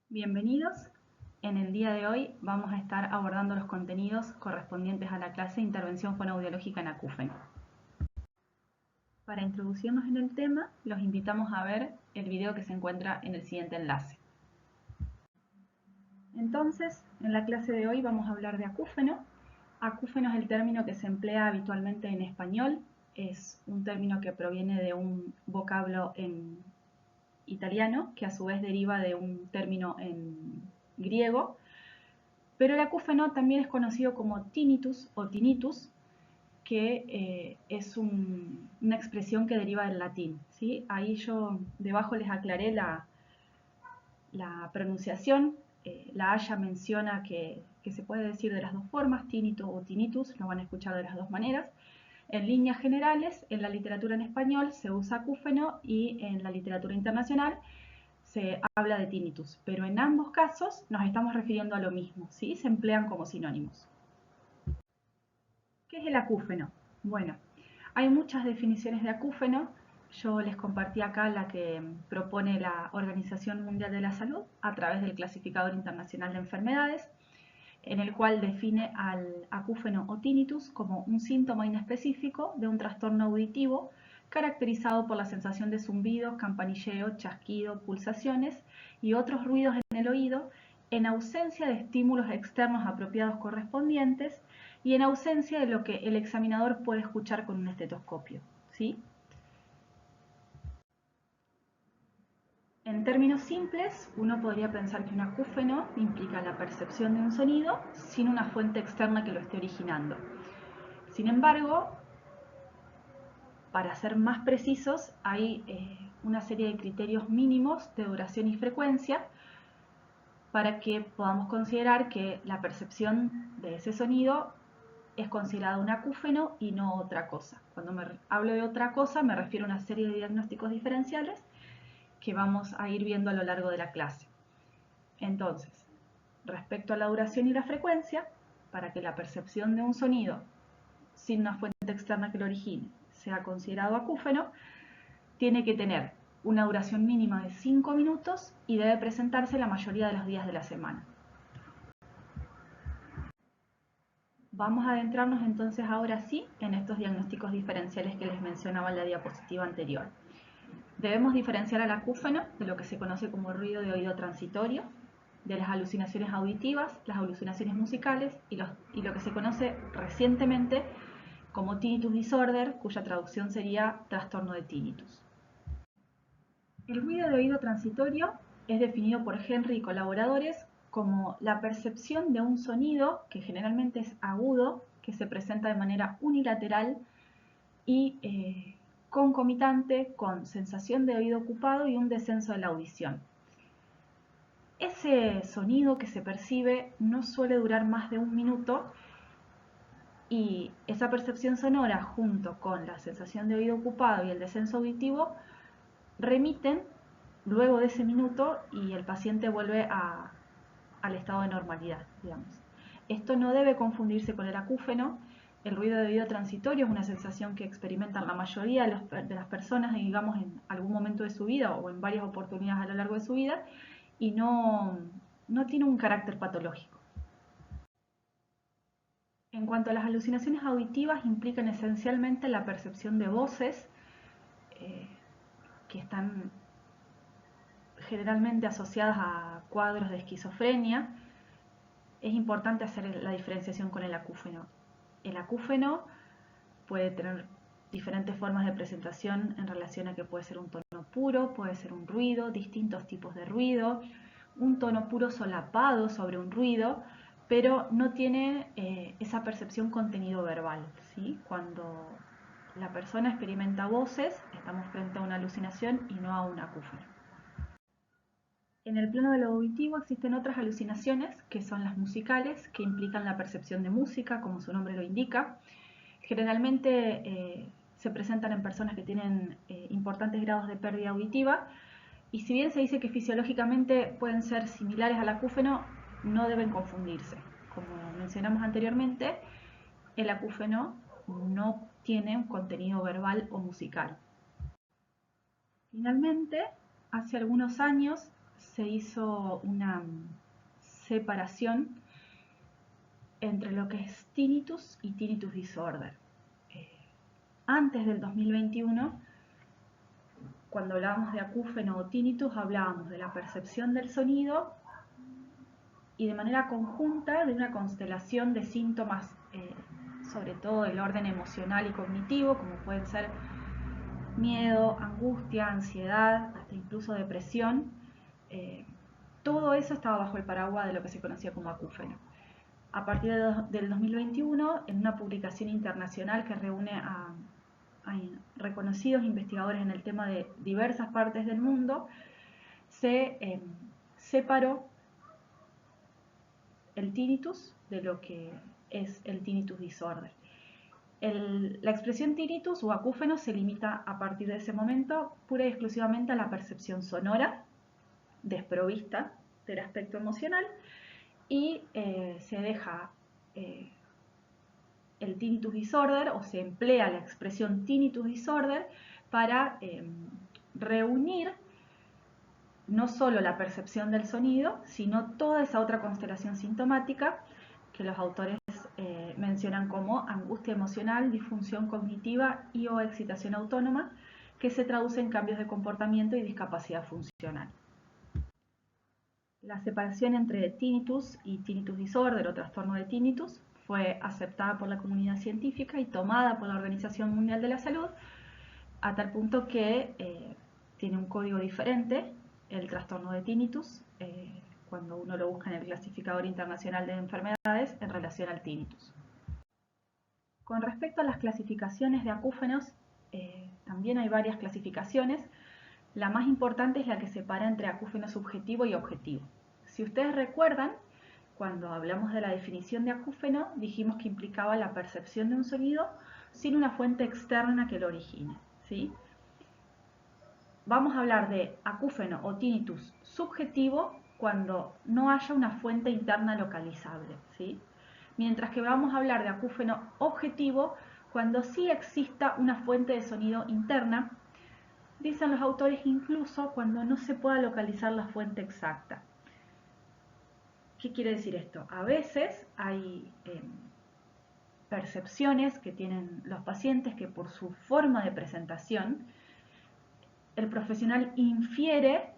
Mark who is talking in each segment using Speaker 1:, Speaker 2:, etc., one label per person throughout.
Speaker 1: Bienvenidos. En el día de hoy vamos a estar abordando los contenidos correspondientes a la clase de intervención fonoaudiológica en acúfeno. Para introducirnos en el tema, los invitamos a ver el video que se encuentra en el siguiente enlace. Entonces, en la clase de hoy vamos a hablar de acúfeno. Acúfeno es el término que se emplea habitualmente en español. Es un término que proviene de un vocablo en italiano, que a su vez deriva de un término en griego. Pero el acúfeno también es conocido como tinnitus o tinnitus, que es una expresión que deriva del latín, ¿sí? Ahí yo debajo les aclaré la pronunciación. La Haya menciona que se puede decir de las dos formas, tinnitus o tinnitus, lo van a escuchar de las dos maneras. En líneas generales, en la literatura en español se usa acúfeno y en la literatura internacional se habla de tinnitus, pero en ambos casos nos estamos refiriendo a lo mismo, ¿sí? Se emplean como sinónimos. ¿Qué es el acúfeno? Bueno, hay muchas definiciones de acúfeno. Yo les compartí acá la que propone la Organización Mundial de la Salud a través del Clasificador Internacional de Enfermedades, en el cual define al acúfeno o tinnitus como un síntoma inespecífico de un trastorno auditivo caracterizado por la sensación de zumbido, campanilleo, chasquido, pulsaciones y otros ruidos en el oído en ausencia de estímulos externos apropiados correspondientes y en ausencia de lo que el examinador puede escuchar con un estetoscopio, ¿sí? En términos simples, uno podría pensar que un acúfeno implica la percepción de un sonido sin una fuente externa que lo esté originando. Sin embargo, para ser más precisos, hay una serie de criterios mínimos de duración y frecuencia para que podamos considerar que la percepción de ese sonido es considerada un acúfeno y no otra cosa. Cuando hablo de otra cosa me refiero a una serie de diagnósticos diferenciales que vamos a ir viendo a lo largo de la clase. Entonces, respecto a la duración y la frecuencia, para que la percepción de un sonido sin una fuente externa que lo origine sea considerado acúfeno, tiene que tener una duración mínima de 5 minutos y debe presentarse la mayoría de los días de la semana. Vamos a adentrarnos entonces ahora sí en estos diagnósticos diferenciales que les mencionaba en la diapositiva anterior. Debemos diferenciar al acúfeno de lo que se conoce como ruido de oído transitorio, de las alucinaciones auditivas, las alucinaciones musicales y lo que se conoce recientemente como tinnitus disorder, cuya traducción sería trastorno de tinnitus. El ruido de oído transitorio es definido por Henry y colaboradores como la percepción de un sonido que generalmente es agudo, que se presenta de manera unilateral y concomitante con sensación de oído ocupado y un descenso de la audición. Ese sonido que se percibe no suele durar más de un minuto y esa percepción sonora junto con la sensación de oído ocupado y el descenso auditivo remiten luego de ese minuto y el paciente vuelve al estado de normalidad, digamos. Esto no debe confundirse con el acúfeno. El ruido de oído transitorio es una sensación que experimentan la mayoría de las personas, digamos, en algún momento de su vida o en varias oportunidades a lo largo de su vida y no tiene un carácter patológico. En cuanto a las alucinaciones auditivas, implican esencialmente la percepción de voces eh, que están generalmente asociadas a cuadros de esquizofrenia. Es importante hacer la diferenciación con el acúfeno. El acúfeno puede tener diferentes formas de presentación en relación a que puede ser un tono puro, puede ser un ruido, distintos tipos de ruido, un tono puro solapado sobre un ruido, pero no tiene esa percepción contenido verbal, ¿sí? Cuando la persona experimenta voces, estamos frente a una alucinación y no a un acúfeno. En el plano de lo auditivo existen otras alucinaciones, que son las musicales, que implican la percepción de música, como su nombre lo indica. Generalmente se presentan en personas que tienen importantes grados de pérdida auditiva, y si bien se dice que fisiológicamente pueden ser similares al acúfeno, no deben confundirse. Como mencionamos anteriormente, el acúfeno no tiene un contenido verbal o musical. Finalmente, hace algunos años se hizo una separación entre lo que es tinnitus y tinnitus disorder. Antes del 2021, cuando hablábamos de acúfeno o tinnitus, hablábamos de la percepción del sonido y de manera conjunta de una constelación de síntomas, sobre todo del orden emocional y cognitivo, como pueden ser miedo, angustia, ansiedad, hasta incluso depresión. Todo eso estaba bajo el paraguas de lo que se conocía como acúfeno. A partir del 2021, en una publicación internacional que reúne a reconocidos investigadores en el tema de diversas partes del mundo, se separó el tinnitus de lo que es el tinnitus disorder. La expresión tinnitus o acúfeno se limita a partir de ese momento pura y exclusivamente a la percepción sonora, desprovista del aspecto emocional, y se deja el tinnitus disorder, o se emplea la expresión tinnitus disorder para reunir no solo la percepción del sonido, sino toda esa otra constelación sintomática que los autores mencionan como angustia emocional, disfunción cognitiva y o excitación autónoma, que se traduce en cambios de comportamiento y discapacidad funcional. La separación entre tinnitus y tinnitus disorder o trastorno de tinnitus fue aceptada por la comunidad científica y tomada por la Organización Mundial de la Salud, a tal punto que tiene un código diferente, el trastorno de tinnitus, cuando uno lo busca en el clasificador internacional de enfermedades en relación al tinnitus. Con respecto a las clasificaciones de acúfenos, también hay varias clasificaciones. La más importante es la que separa entre acúfeno subjetivo y objetivo. Si ustedes recuerdan, cuando hablamos de la definición de acúfeno, dijimos que implicaba la percepción de un sonido sin una fuente externa que lo origine, ¿sí? Vamos a hablar de acúfeno o tinnitus subjetivo cuando no haya una fuente interna localizable, ¿sí? Mientras que vamos a hablar de acúfeno objetivo cuando sí exista una fuente de sonido interna, dicen los autores incluso cuando no se pueda localizar la fuente exacta. ¿Qué quiere decir esto? A veces hay percepciones que tienen los pacientes que por su forma de presentación, el profesional infiere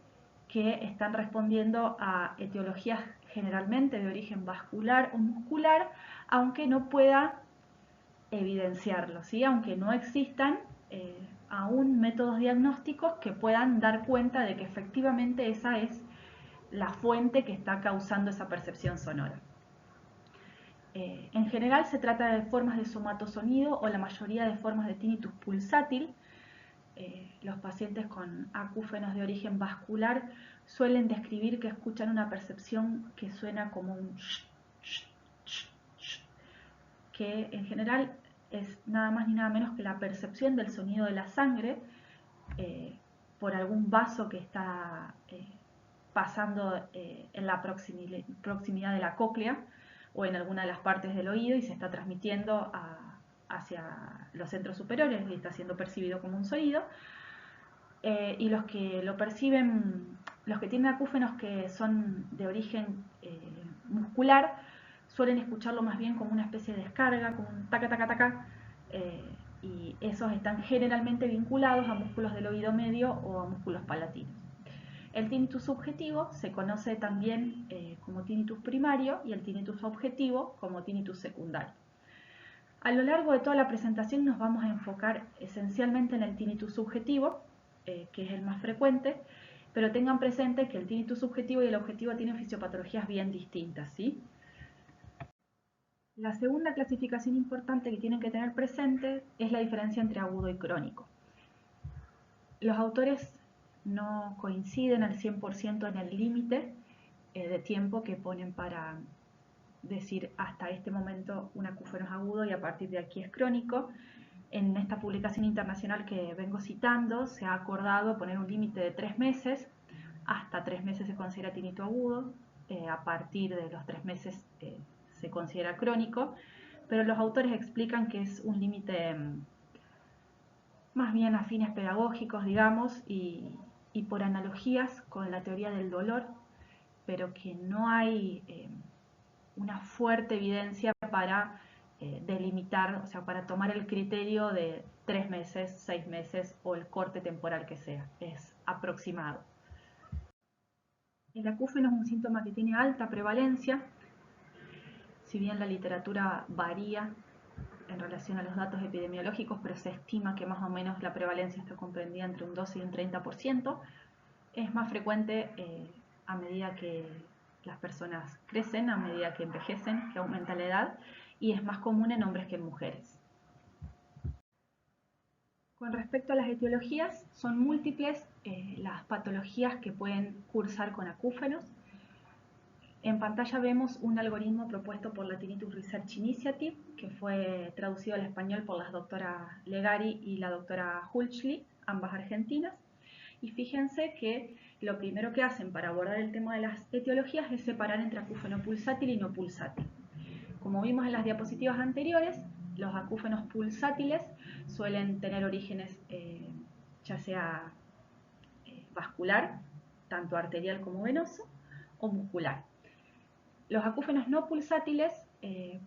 Speaker 1: que están respondiendo a etiologías generalmente de origen vascular o muscular, aunque no pueda evidenciarlo, ¿sí? Aunque no existan aún métodos diagnósticos que puedan dar cuenta de que efectivamente esa es la fuente que está causando esa percepción sonora. En general se trata de formas de somatosonido o la mayoría de formas de tinnitus pulsátil. Los pacientes con acúfenos de origen vascular suelen describir que escuchan una percepción que suena como un sh, sh, sh, sh, que en general es nada más ni nada menos que la percepción del sonido de la sangre por algún vaso que está pasando en la proximidad de la cóclea o en alguna de las partes del oído y se está transmitiendo hacia los centros superiores y está siendo percibido como un sonido. Y los que lo perciben, los que tienen acúfenos que son de origen muscular, suelen escucharlo más bien como una especie de descarga, como un taca taca taca, y esos están generalmente vinculados a músculos del oído medio o a músculos palatinos. El tinnitus subjetivo se conoce también como tinnitus primario y el tinnitus objetivo como tinnitus secundario. A lo largo de toda la presentación nos vamos a enfocar esencialmente en el tinnitus subjetivo, que es el más frecuente, pero tengan presente que el tinnitus subjetivo y el objetivo tienen fisiopatologías bien distintas, ¿sí? La segunda clasificación importante que tienen que tener presente es la diferencia entre agudo y crónico. Los autores no coinciden al 100% en el límite de tiempo que ponen para decir hasta este momento un acúfeno es agudo y a partir de aquí es crónico. En esta publicación internacional que vengo citando se ha acordado poner un límite de 3 meses, hasta 3 meses se considera tinnitus agudo, a partir de los 3 meses se considera crónico, pero los autores explican que es un límite más bien a fines pedagógicos, digamos, y por analogías con la teoría del dolor, pero que no hay una fuerte evidencia para delimitar, o sea, para tomar el criterio de 3 meses, 6 meses o el corte temporal que sea. Es aproximado. El acúfeno es un síntoma que tiene alta prevalencia, si bien la literatura varía en relación a los datos epidemiológicos, pero se estima que más o menos la prevalencia está comprendida entre un 12 y un 30%. Es más frecuente a medida que las personas crecen, a medida que envejecen, que aumenta la edad, y es más común en hombres que en mujeres. Con respecto a las etiologías, son múltiples las patologías que pueden cursar con acúfenos. En pantalla vemos un algoritmo propuesto por la Tinnitus Research Initiative, que fue traducido al español por las doctoras Legari y la doctora Hulchli, ambas argentinas. Y fíjense que lo primero que hacen para abordar el tema de las etiologías es separar entre acúfeno pulsátil y no pulsátil. Como vimos en las diapositivas anteriores, los acúfenos pulsátiles suelen tener orígenes ya sea vascular, tanto arterial como venoso, o muscular. Los acúfenos no pulsátiles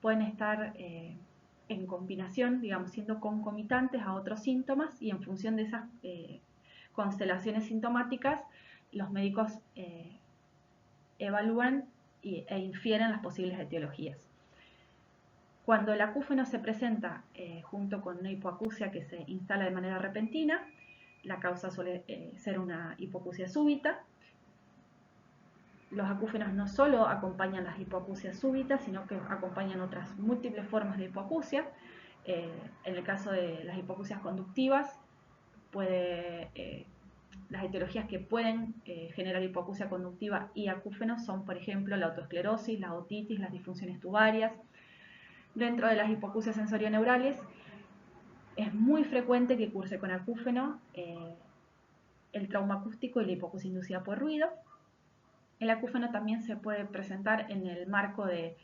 Speaker 1: pueden estar en combinación, digamos, siendo concomitantes a otros síntomas, y en función de esas constelaciones sintomáticas, los médicos evalúan e infieren las posibles etiologías. Cuando el acúfeno se presenta junto con una hipoacusia que se instala de manera repentina, la causa suele ser una hipoacusia súbita. Los acúfenos no solo acompañan las hipoacusias súbitas, sino que acompañan otras múltiples formas de hipoacusia. En el caso de las hipoacusias conductivas, las etiologías que pueden generar hipoacusia conductiva y acúfenos son, por ejemplo, la autoesclerosis, la otitis, las disfunciones tubarias. Dentro de las hipoacusias sensorioneurales, es muy frecuente que curse con acúfeno el trauma acústico y la hipoacusia inducida por ruido. El acúfeno también se puede presentar en el marco de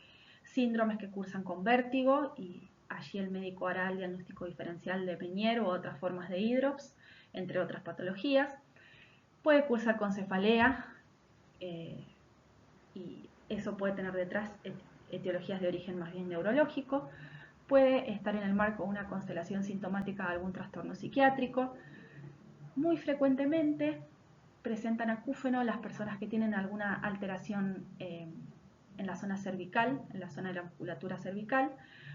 Speaker 1: síndromes que cursan con vértigo, y allí el médico hará el diagnóstico diferencial de Meniere u otras formas de hidrops, entre otras patologías. Puede cursar con cefalea y eso puede tener detrás etiologías de origen más bien neurológico. Puede estar en el marco de una constelación sintomática de algún trastorno psiquiátrico. Muy frecuentemente presentan acúfeno las personas que tienen alguna alteración en la zona cervical, en la zona de la musculatura cervical,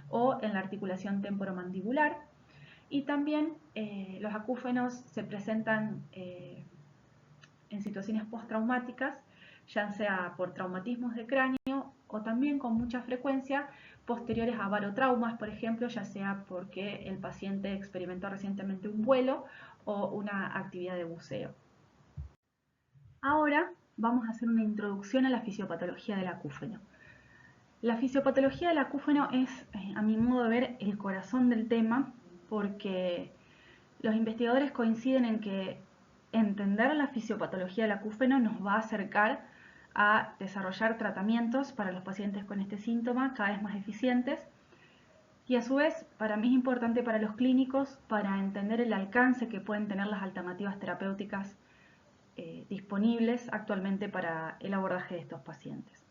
Speaker 1: o en la articulación temporomandibular. Y también los acúfenos se presentan en situaciones postraumáticas, ya sea por traumatismos de cráneo o también con mucha frecuencia posteriores a barotraumas, por ejemplo, ya sea porque el paciente experimentó recientemente un vuelo o una actividad de buceo. Ahora vamos a hacer una introducción a la fisiopatología del acúfeno. La fisiopatología del acúfeno es, a mi modo de ver, el corazón del tema, porque los investigadores coinciden en que entender la fisiopatología del acúfeno nos va a acercar a desarrollar tratamientos para los pacientes con este síntoma cada vez más eficientes, y a su vez para mí es importante para los clínicos para entender el alcance que pueden tener las alternativas terapéuticas disponibles actualmente para el abordaje de estos pacientes.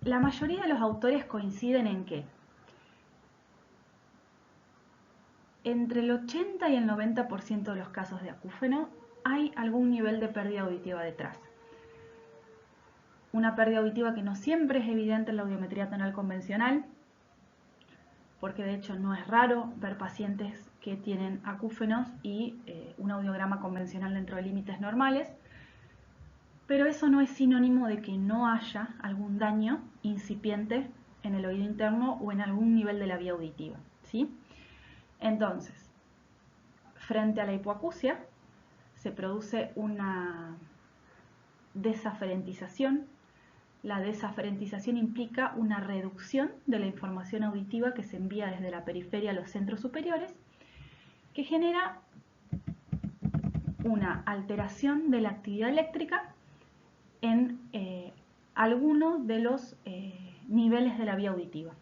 Speaker 1: La mayoría de los autores coinciden en que entre el 80 y el 90% de los casos de acúfeno hay algún nivel de pérdida auditiva detrás. Una pérdida auditiva que no siempre es evidente en la audiometría tonal convencional, porque de hecho no es raro ver pacientes que tienen acúfenos y un audiograma convencional dentro de límites normales, pero eso no es sinónimo de que no haya algún daño incipiente en el oído interno o en algún nivel de la vía auditiva, ¿sí? Entonces, frente a la hipoacusia, se produce una desaferentización. La desaferentización implica una reducción de la información auditiva que se envía desde la periferia a los centros superiores, que genera una alteración de la actividad eléctrica en alguno de los niveles de la vía auditiva,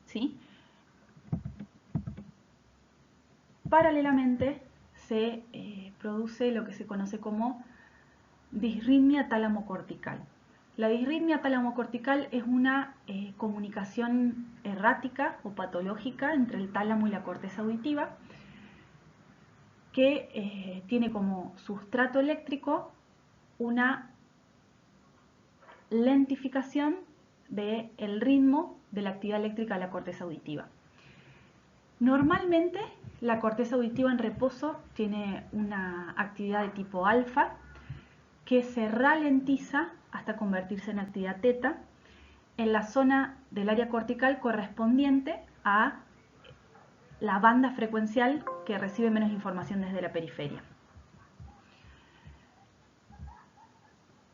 Speaker 1: ¿sí? Paralelamente se produce lo que se conoce como disritmia tálamo-cortical. La disritmia tálamo-cortical es una comunicación errática o patológica entre el tálamo y la corteza auditiva que tiene como sustrato eléctrico una lentificación del ritmo de la actividad eléctrica de la corteza auditiva. Normalmente la corteza auditiva en reposo tiene una actividad de tipo alfa que se ralentiza hasta convertirse en actividad teta en la zona del área cortical correspondiente a la banda frecuencial que recibe menos información desde la periferia.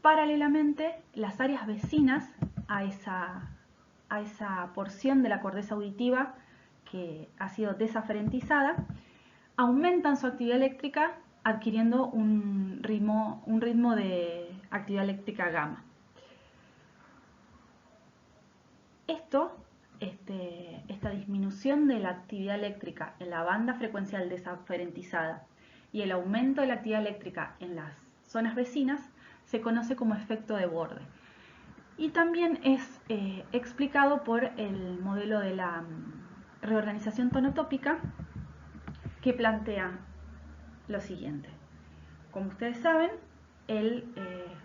Speaker 1: Paralelamente, las áreas vecinas a esa porción de la corteza auditiva que ha sido desaferentizada aumentan su actividad eléctrica adquiriendo un ritmo de actividad eléctrica gamma. Esta disminución de la actividad eléctrica en la banda frecuencial desaferentizada y el aumento de la actividad eléctrica en las zonas vecinas se conoce como efecto de borde. Y también es explicado por el modelo de la reorganización tonotópica que plantea lo siguiente. Como ustedes saben, el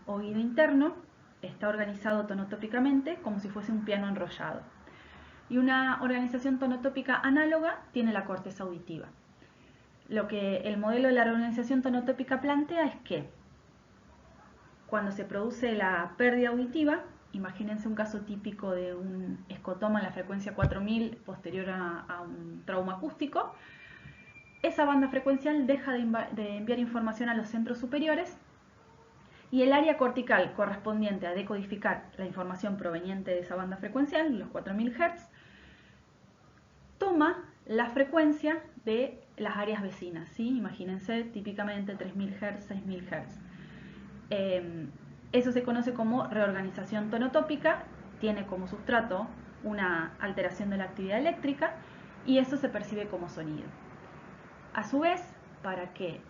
Speaker 1: oído interno está organizado tonotópicamente como si fuese un piano enrollado. Y una organización tonotópica análoga tiene la corteza auditiva. Lo que el modelo de la reorganización tonotópica plantea es que cuando se produce la pérdida auditiva, imagínense un caso típico de un escotoma en la frecuencia 4000 posterior a un trauma acústico, esa banda frecuencial deja de enviar información a los centros superiores y el área cortical correspondiente a decodificar la información proveniente de esa banda frecuencial, los 4000 Hz, toma la frecuencia de las áreas vecinas, ¿sí? Imagínense típicamente 3000 Hz, 6000 Hz. Eso se conoce como reorganización tonotópica, tiene como sustrato una alteración de la actividad eléctrica y eso se percibe como sonido. A su vez, para que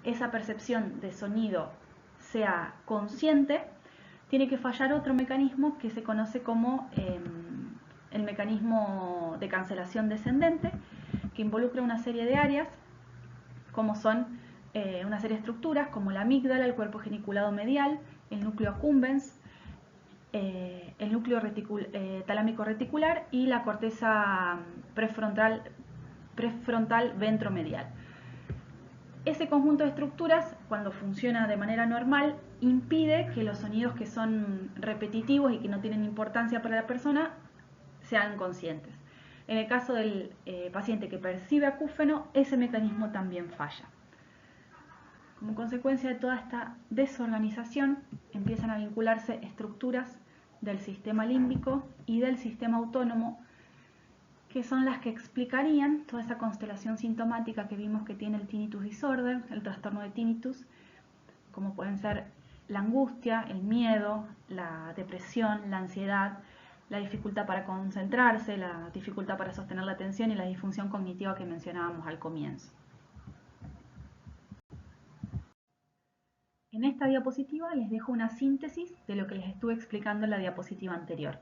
Speaker 1: esa percepción de sonido sea consciente, tiene que fallar otro mecanismo que se conoce como el mecanismo de cancelación descendente, que involucra una serie de áreas, como son una serie de estructuras como la amígdala, el cuerpo geniculado medial, el núcleo accumbens, el núcleo talámico reticular y la corteza prefrontal ventromedial. Ese conjunto de estructuras, cuando funciona de manera normal, impide que los sonidos que son repetitivos y que no tienen importancia para la persona sean conscientes. En el caso del paciente que percibe acúfeno, ese mecanismo también falla. Como consecuencia de toda esta desorganización, empiezan a vincularse estructuras del sistema límbico y del sistema autónomo, que son las que explicarían toda esa constelación sintomática que vimos que tiene el tinnitus disorder, el trastorno de tinnitus, como pueden ser la angustia, el miedo, la depresión, la ansiedad, la dificultad para concentrarse, la dificultad para sostener la atención y la disfunción cognitiva que mencionábamos al comienzo. En esta diapositiva les dejo una síntesis de lo que les estuve explicando en la diapositiva anterior.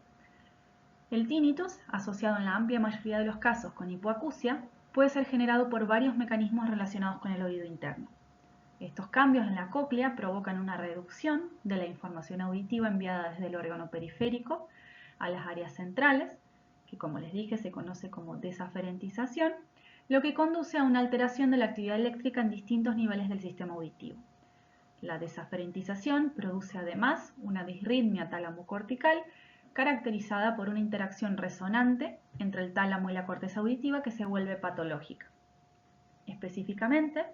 Speaker 1: El tinnitus, asociado en la amplia mayoría de los casos con hipoacusia, puede ser generado por varios mecanismos relacionados con el oído interno. Estos cambios en la cóclea provocan una reducción de la información auditiva enviada desde el órgano periférico a las áreas centrales, que como les dije se conoce como desaferentización, lo que conduce a una alteración de la actividad eléctrica en distintos niveles del sistema auditivo. La desaferentización produce además una disritmia tálamo-cortical caracterizada por una interacción resonante entre el tálamo y la corteza auditiva que se vuelve patológica. Específicamente,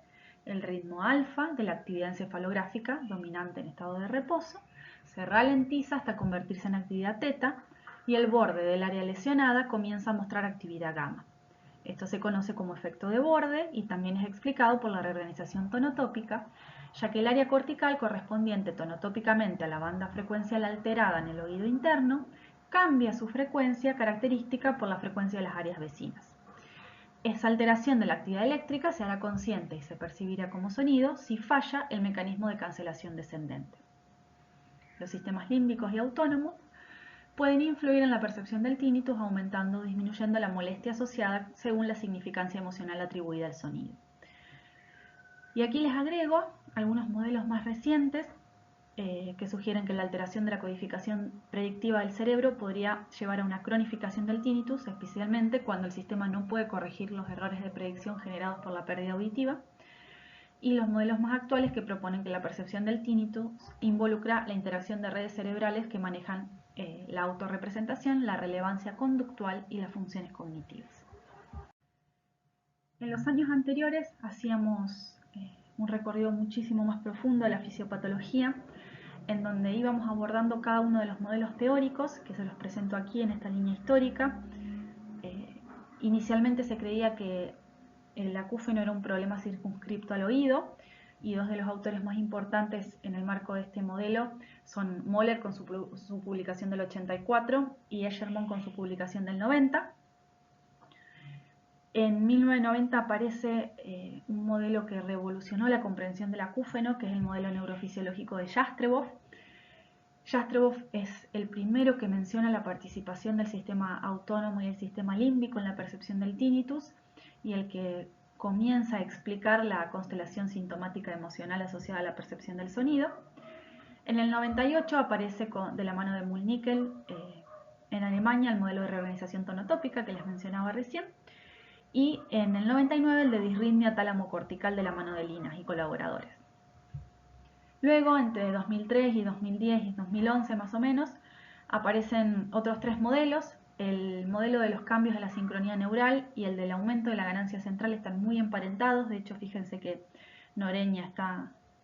Speaker 1: el ritmo alfa de la actividad encefalográfica dominante en estado de reposo se ralentiza hasta convertirse en actividad teta y el borde del área lesionada comienza a mostrar actividad gamma. Esto se conoce como efecto de borde y también es explicado por la reorganización tonotópica, ya que el área cortical correspondiente tonotópicamente a la banda frecuencial alterada en el oído interno cambia su frecuencia característica por la frecuencia de las áreas vecinas. Esa alteración de la actividad eléctrica se hará consciente y se percibirá como sonido si falla el mecanismo de cancelación descendente. Los sistemas límbicos y autónomos pueden influir en la percepción del tinnitus, aumentando o disminuyendo la molestia asociada según la significancia emocional atribuida al sonido. Y aquí les agrego algunos modelos más recientes que sugieren que la alteración de la codificación predictiva del cerebro podría llevar a una cronificación del tinnitus, especialmente cuando el sistema no puede corregir los errores de predicción generados por la pérdida auditiva, y los modelos más actuales que proponen que la percepción del tinnitus involucra la interacción de redes cerebrales que manejan la autorrepresentación, la relevancia conductual y las funciones cognitivas. En los años anteriores hacíamos un recorrido muchísimo más profundo de la fisiopatología, en donde íbamos abordando cada uno de los modelos teóricos, que se los presento aquí en esta línea histórica. Inicialmente se creía que el acúfeno era un problema circunscripto al oído, y dos de los autores más importantes en el marco de este modelo son Moller con su publicación del 84 y Escherman con su publicación del 90. En 1990 aparece un modelo que revolucionó la comprensión del acúfeno, que es el modelo neurofisiológico de Jastrebov. Jastrebov es el primero que menciona la participación del sistema autónomo y el sistema límbico en la percepción del tinnitus, y el que comienza a explicar la constelación sintomática emocional asociada a la percepción del sonido. En el 98 aparece de la mano de Mühlnickel en Alemania el modelo de reorganización tonotópica que les mencionaba recién, y en el 99 el de disritmia tálamo-cortical de la mano de Linas y colaboradores. Luego, entre 2003 y 2010 y 2011 más o menos, aparecen otros tres modelos. El modelo de los cambios de la sincronía neural y el del aumento de la ganancia central están muy emparentados. De hecho, fíjense que Noreña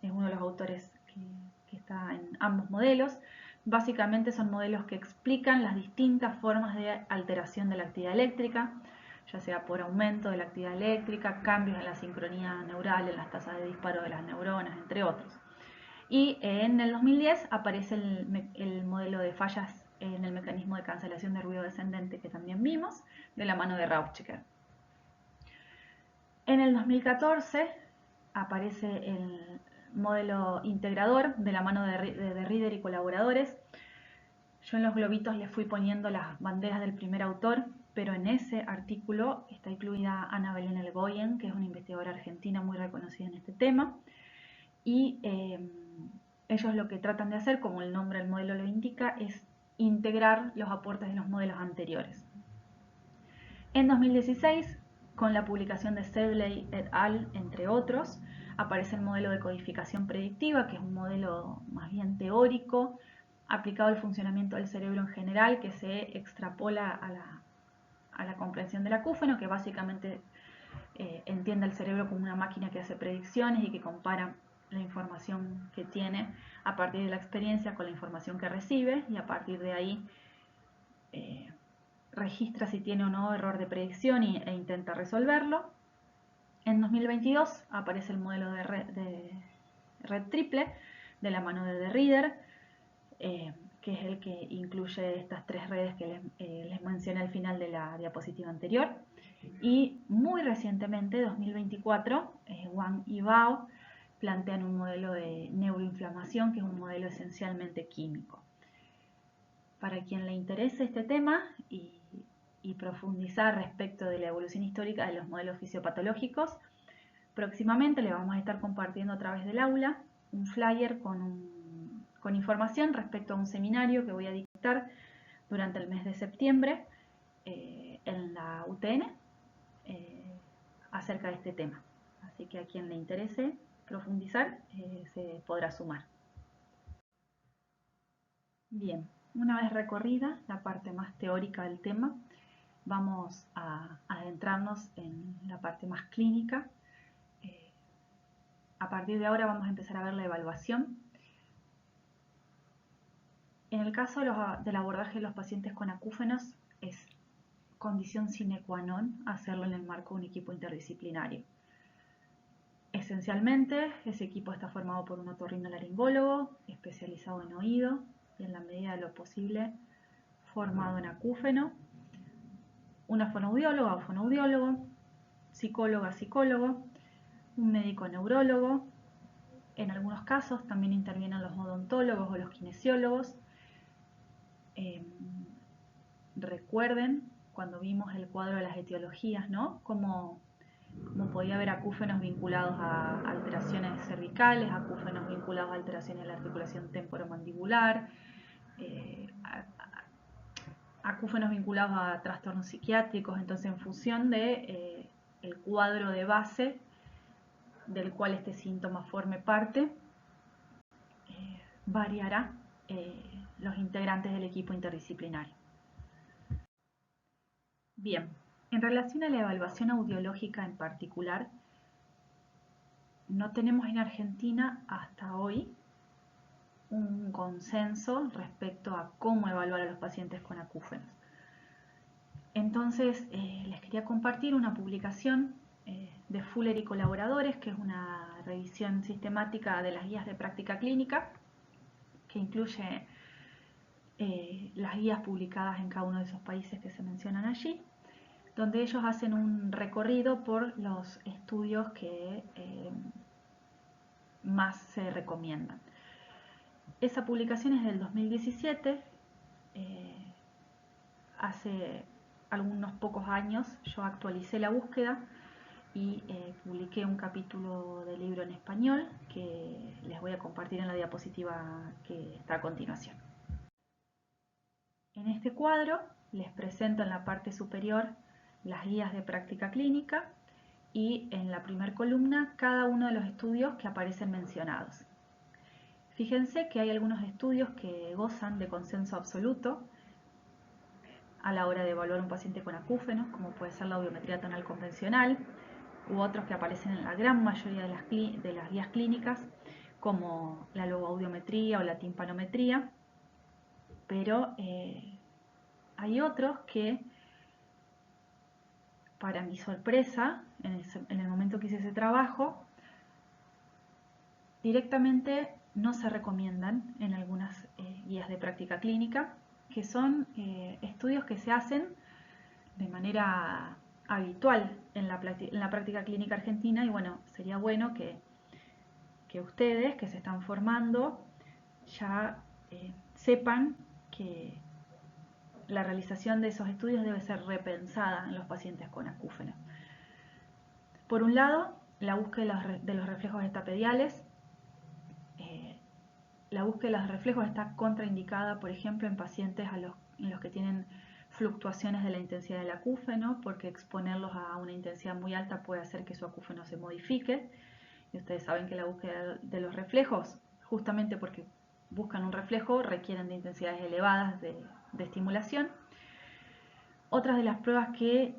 Speaker 1: es uno de los autores que está en ambos modelos. Básicamente son modelos que explican las distintas formas de alteración de la actividad eléctrica, ya sea por aumento de la actividad eléctrica, cambios en la sincronía neural, en las tasas de disparo de las neuronas, entre otros. Y en el 2010 aparece el modelo de fallas en el mecanismo de cancelación de ruido descendente que también vimos, de la mano de Rauschker. En el 2014 aparece el modelo integrador de la mano de Rieder y colaboradores. Yo en los globitos les fui poniendo las banderas del primer autor, pero en ese artículo está incluida Ana Belén Elgoyen, que es una investigadora argentina muy reconocida en este tema, y ellos lo que tratan de hacer, como el nombre del modelo lo indica, es integrar los aportes de los modelos anteriores. En 2016, con la publicación de Sedley et al., entre otros, aparece el modelo de codificación predictiva, que es un modelo más bien teórico, aplicado al funcionamiento del cerebro en general, que se extrapola a la comprensión del acúfeno, que básicamente entiende el cerebro como una máquina que hace predicciones y que compara la información que tiene a partir de la experiencia con la información que recibe, y a partir de ahí registra si tiene o no error de predicción e intenta resolverlo. En 2022 aparece el modelo de red triple de la mano de Rieder, que es el que incluye estas tres redes que les mencioné al final de la diapositiva anterior. Y muy recientemente, 2024, Wang y Bao plantean un modelo de neuroinflamación, que es un modelo esencialmente químico. Para quien le interese este tema y profundizar respecto de la evolución histórica de los modelos fisiopatológicos, próximamente le vamos a estar compartiendo a través del aula un flyer con información respecto a un seminario que voy a dictar durante el mes de septiembre en la UTN acerca de este tema. Así que a quien le interese profundizar se podrá sumar. Bien, una vez recorrida la parte más teórica del tema, vamos a adentrarnos en la parte más clínica. A partir de ahora vamos a empezar a ver la evaluación. En el caso del abordaje de los pacientes con acúfenos, es condición sine qua non hacerlo en el marco de un equipo interdisciplinario. Esencialmente, ese equipo está formado por un otorrinolaringólogo especializado en oído y, en la medida de lo posible, formado en acúfeno, una fonoaudióloga o fonoaudiólogo, psicóloga, psicólogo, un médico neurólogo. En algunos casos también intervienen los odontólogos o los kinesiólogos. Recuerden cuando vimos el cuadro de las etiologías, ¿no? Cómo podía haber acúfenos vinculados a alteraciones cervicales, acúfenos vinculados a alteraciones de la articulación temporomandibular, acúfenos vinculados a trastornos psiquiátricos. Entonces, en función de el cuadro de base del cual este síntoma forme parte, variará los integrantes del equipo interdisciplinario. Bien, en relación a la evaluación audiológica en particular, no tenemos en Argentina hasta hoy un consenso respecto a cómo evaluar a los pacientes con acúfenos. Entonces, les quería compartir una publicación de Fuller y colaboradores, que es una revisión sistemática de las guías de práctica clínica, que incluye las guías publicadas en cada uno de esos países que se mencionan allí, donde ellos hacen un recorrido por los estudios que más se recomiendan. Esa publicación es del 2017, hace algunos pocos años yo actualicé la búsqueda y publiqué un capítulo del libro en español que les voy a compartir en la diapositiva que está a continuación. En este cuadro les presento en la parte superior las guías de práctica clínica y en la primera columna cada uno de los estudios que aparecen mencionados. Fíjense que hay algunos estudios que gozan de consenso absoluto a la hora de evaluar un paciente con acúfenos, como puede ser la audiometría tonal convencional, u otros que aparecen en la gran mayoría de las guías clínicas, como la logoaudiometría o la timpanometría, pero hay otros que, para mi sorpresa, en el momento que hice ese trabajo, directamente no se recomiendan en algunas guías de práctica clínica, que son estudios que se hacen de manera habitual en la práctica clínica argentina, y bueno, sería bueno que ustedes que se están formando ya sepan que la realización de esos estudios debe ser repensada en los pacientes con acúfenos. Por un lado, la búsqueda de los reflejos estapediales. La búsqueda de los reflejos está contraindicada, por ejemplo, en pacientes en los que tienen fluctuaciones de la intensidad del acúfeno, porque exponerlos a una intensidad muy alta puede hacer que su acúfeno se modifique. Y ustedes saben que la búsqueda de los reflejos, justamente porque buscan un reflejo, requieren de intensidades elevadas de estimulación. Otras de las pruebas que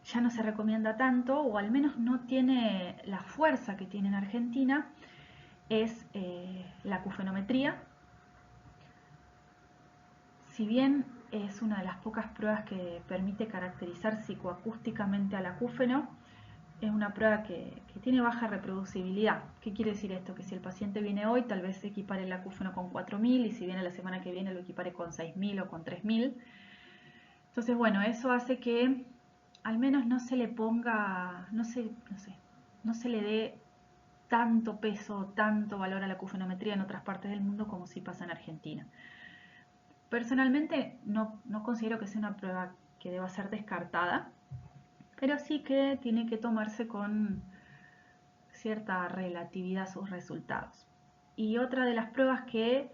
Speaker 1: ya no se recomienda tanto, o al menos no tiene la fuerza que tiene en Argentina, es la acúfenometría. Si bien es una de las pocas pruebas que permite caracterizar psicoacústicamente al acúfeno, es una prueba que tiene baja reproducibilidad. ¿Qué quiere decir esto? Que si el paciente viene hoy, tal vez equipare el acúfeno con 4000, y si viene la semana que viene lo equipare con 6000 o con 3000. Entonces, bueno, eso hace que al menos no se le ponga, no se le dé tanto peso, tanto valor a la acúfenometría en otras partes del mundo como sí pasa en Argentina. Personalmente no considero que sea una prueba que deba ser descartada, pero sí que tiene que tomarse con cierta relatividad sus resultados. Y otra de las pruebas que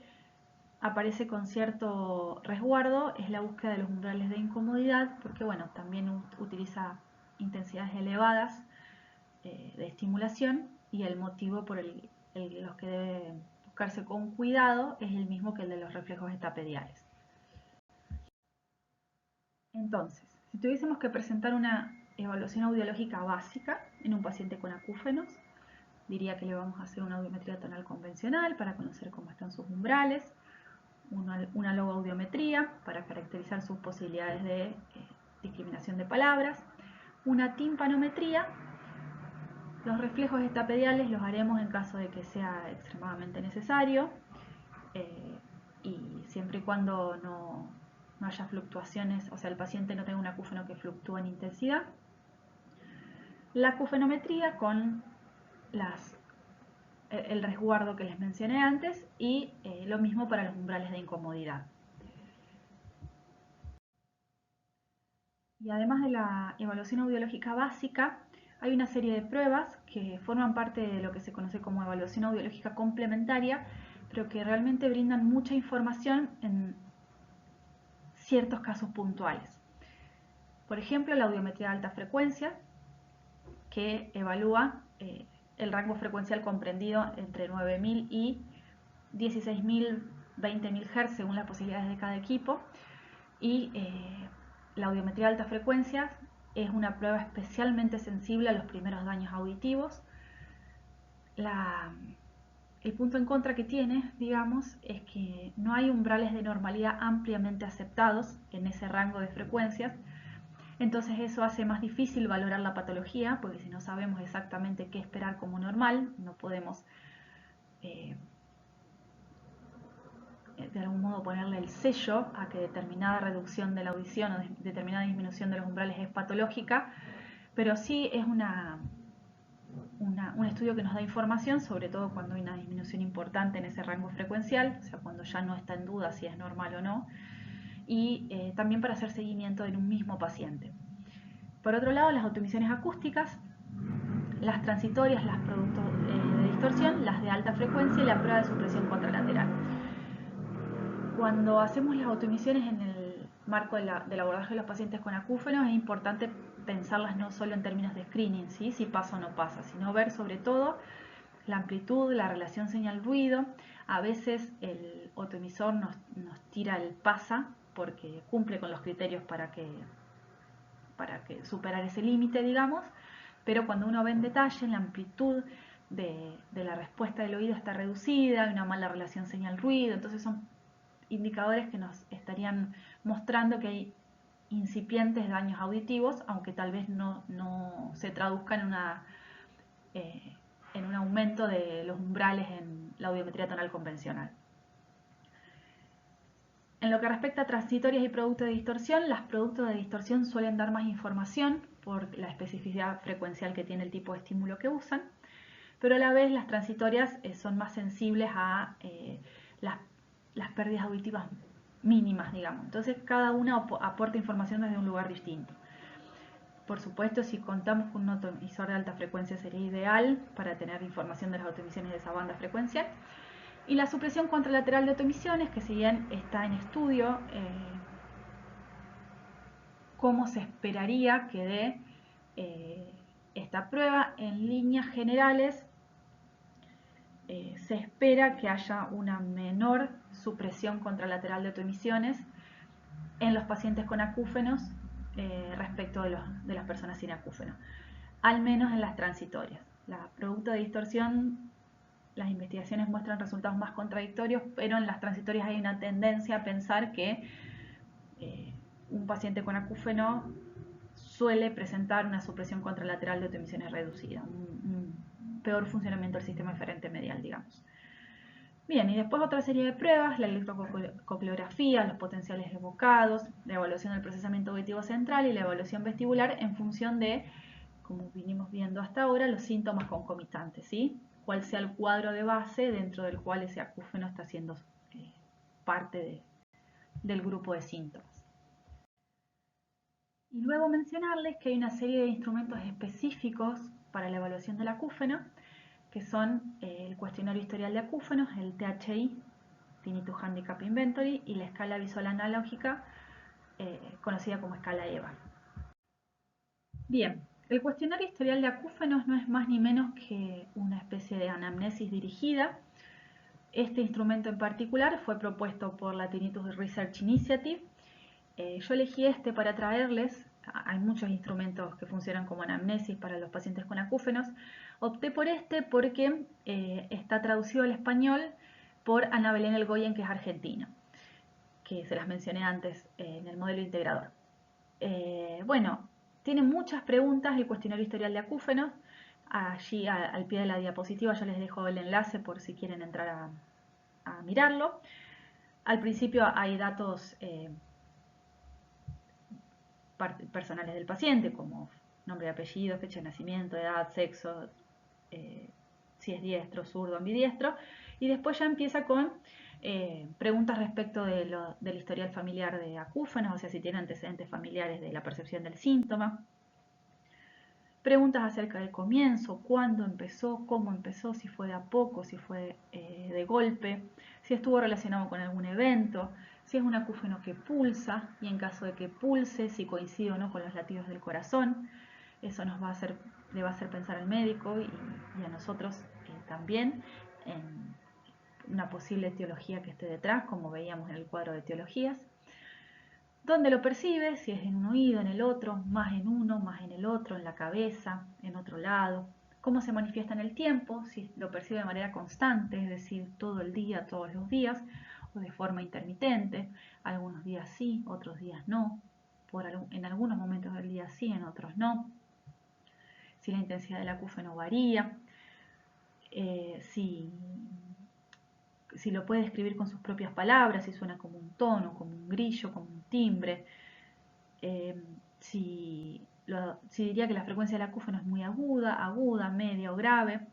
Speaker 1: aparece con cierto resguardo es la búsqueda de los umbrales de incomodidad, porque bueno, también utiliza intensidades elevadas de estimulación, y el motivo por los que debe buscarse con cuidado es el mismo que el de los reflejos estapediales. Entonces, si tuviésemos que presentar una evaluación audiológica básica en un paciente con acúfenos, diría que le vamos a hacer una audiometría tonal convencional para conocer cómo están sus umbrales, una logoaudiometría para caracterizar sus posibilidades de discriminación de palabras, una timpanometría. Los reflejos estapediales los haremos en caso de que sea extremadamente necesario, y siempre y cuando no haya fluctuaciones, o sea, el paciente no tenga un acúfeno que fluctúe en intensidad. La acufenometría con el resguardo que les mencioné antes y lo mismo para los umbrales de incomodidad. Y además de la evaluación audiológica básica, hay una serie de pruebas que forman parte de lo que se conoce como evaluación audiológica complementaria, pero que realmente brindan mucha información en ciertos casos puntuales. Por ejemplo, la audiometría de alta frecuencia, que evalúa el rango frecuencial comprendido entre 9000 y 16.000, 20.000 Hz según las posibilidades de cada equipo. Y la audiometría de alta frecuencia es una prueba especialmente sensible a los primeros daños auditivos. El punto en contra que tiene, digamos, es que no hay umbrales de normalidad ampliamente aceptados en ese rango de frecuencias. Entonces eso hace más difícil valorar la patología, porque si no sabemos exactamente qué esperar como normal, no podemos de algún modo ponerle el sello a que determinada reducción de la audición o determinada disminución de los umbrales es patológica, pero sí es un estudio que nos da información, sobre todo cuando hay una disminución importante en ese rango frecuencial, o sea, cuando ya no está en duda si es normal o no, y también para hacer seguimiento en un mismo paciente. Por otro lado, las autoemisiones acústicas, las transitorias, las productos de distorsión, las de alta frecuencia y la prueba de supresión contralateral. Cuando hacemos las autoemisiones en el marco del abordaje de los pacientes con acúfenos, es importante pensarlas no solo en términos de screening, ¿sí? Si pasa o no pasa, sino ver sobre todo la amplitud, la relación señal-ruido. A veces el autoemisor nos tira el pasa porque cumple con los criterios para que superar ese límite, digamos, pero cuando uno ve en detalle la amplitud de la respuesta del oído está reducida, hay una mala relación señal-ruido, entonces son indicadores que nos estarían mostrando que hay incipientes daños auditivos, aunque tal vez no se traduzcan en un aumento de los umbrales en la audiometría tonal convencional. En lo que respecta a transitorias y productos de distorsión, los productos de distorsión suelen dar más información por la especificidad frecuencial que tiene el tipo de estímulo que usan, pero a la vez las transitorias son más sensibles a las pérdidas auditivas mínimas, digamos. Entonces cada una aporta información desde un lugar distinto. Por supuesto, si contamos con un autoemisor de alta frecuencia sería ideal para tener información de las autoemisiones de esa banda frecuencial. Y la supresión contralateral de autoemisiones, que si bien está en estudio, cómo se esperaría que dé esta prueba, en líneas generales se espera que haya una menor supresión contralateral de autoemisiones en los pacientes con acúfenos respecto de las personas sin acúfeno, al menos en las transitorias. La producto de distorsión, las investigaciones muestran resultados más contradictorios, pero en las transitorias hay una tendencia a pensar que un paciente con acúfeno suele presentar una supresión contralateral de autoemisiones reducida, un peor funcionamiento del sistema eferente medial, digamos. Bien, y después otra serie de pruebas, la electrococleografía, los potenciales evocados, la evaluación del procesamiento auditivo central y la evaluación vestibular en función de, como vinimos viendo hasta ahora, los síntomas concomitantes, ¿sí? Cuál sea el cuadro de base dentro del cual ese acúfeno está siendo parte del grupo de síntomas. Y luego mencionarles que hay una serie de instrumentos específicos para la evaluación del acúfeno, que son el cuestionario historial de acúfenos, el THI, Tinnitus Handicap Inventory, y la escala visual analógica, conocida como escala EVA. Bien, el cuestionario historial de acúfenos no es más ni menos que una especie de anamnesis dirigida. Este instrumento en particular fue propuesto por la Tinnitus Research Initiative. Yo elegí este para traerles, hay muchos instrumentos que funcionan como anamnesis para los pacientes con acúfenos. Opté por este porque está traducido al español por Ana Belén Elgoyen, que es argentina, que se las mencioné antes en el modelo integrador. Bueno, tiene muchas preguntas el cuestionario historial de acúfenos. Allí al pie de la diapositiva yo les dejo el enlace por si quieren entrar a mirarlo. Al principio hay datos personales del paciente, como nombre y apellido, fecha de nacimiento, edad, sexo, si es diestro, zurdo, ambidiestro, y después ya empieza con preguntas respecto del historial familiar de acúfenos, o sea, si tiene antecedentes familiares de la percepción del síntoma. Preguntas acerca del comienzo, cuándo empezó, cómo empezó, si fue de a poco, si fue de golpe, si estuvo relacionado con algún evento, si es un acúfeno que pulsa y en caso de que pulse, si coincide o no con los latidos del corazón. Eso le va a hacer pensar al médico y a nosotros también en una posible etiología que esté detrás, como veíamos en el cuadro de etiologías. ¿Dónde lo percibe? Si es en un oído, en el otro, más en uno, más en el otro, en la cabeza, en otro lado. ¿Cómo se manifiesta en el tiempo? Si lo percibe de manera constante, es decir, todo el día, todos los días, o de forma intermitente. Algunos días sí, otros días no. En algunos momentos del día sí, en otros no. Si la intensidad del acúfeno varía. Si lo puede describir con sus propias palabras, si suena como un tono, como un grillo, como un timbre. Si diría que la frecuencia del acúfeno es muy aguda, media o grave.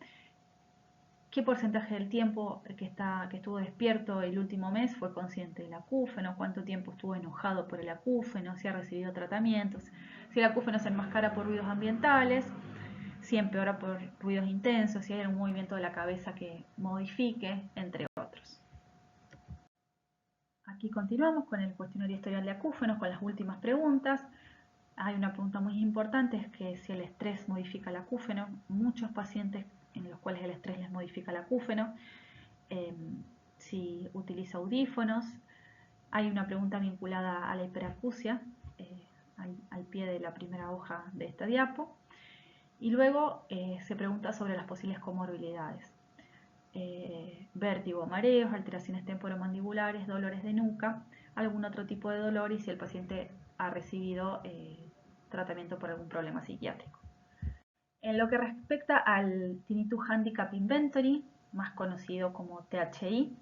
Speaker 1: ¿Qué porcentaje del tiempo que estuvo despierto el último mes fue consciente del acúfeno? ¿Cuánto tiempo estuvo enojado por el acúfeno? ¿Si ha recibido tratamientos? Si el acúfeno se enmascara por ruidos ambientales, si empeora por ruidos intensos, si hay algún movimiento de la cabeza que modifique, entre otros. Aquí continuamos con el cuestionario historial de acúfenos, con las últimas preguntas. Hay una pregunta muy importante, es que si el estrés modifica el acúfeno. Muchos pacientes en los cuales el estrés les modifica el acúfeno. Si utiliza audífonos. Hay una pregunta vinculada a la hiperacusia, al pie de la primera hoja de esta diapo. Y luego se pregunta sobre las posibles comorbilidades. Vértigo, mareos, alteraciones temporomandibulares, dolores de nuca, algún otro tipo de dolor y si el paciente ha recibido tratamiento por algún problema psiquiátrico. En lo que respecta al Tinnitus Handicap Inventory, más conocido como THI,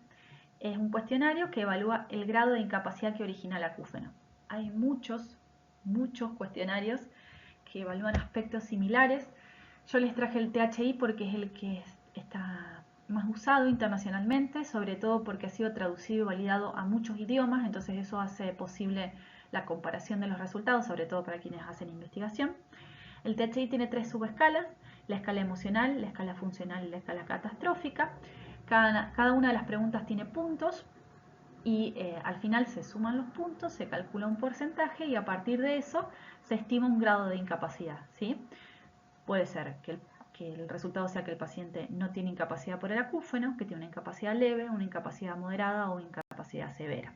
Speaker 1: es un cuestionario que evalúa el grado de incapacidad que origina el acúfeno. Hay muchos cuestionarios que evalúan aspectos similares. Yo les traje el THI porque es el que está más usado internacionalmente, sobre todo porque ha sido traducido y validado a muchos idiomas, entonces eso hace posible la comparación de los resultados, sobre todo para quienes hacen investigación. El THI tiene 3 subescalas, la escala emocional, la escala funcional y la escala catastrófica. Cada una de las preguntas tiene puntos y al final se suman los puntos, se calcula un porcentaje y a partir de eso se estima un grado de incapacidad, ¿sí? Puede ser que el resultado sea que el paciente no tiene incapacidad por el acúfeno, que tiene una incapacidad leve, una incapacidad moderada o incapacidad severa.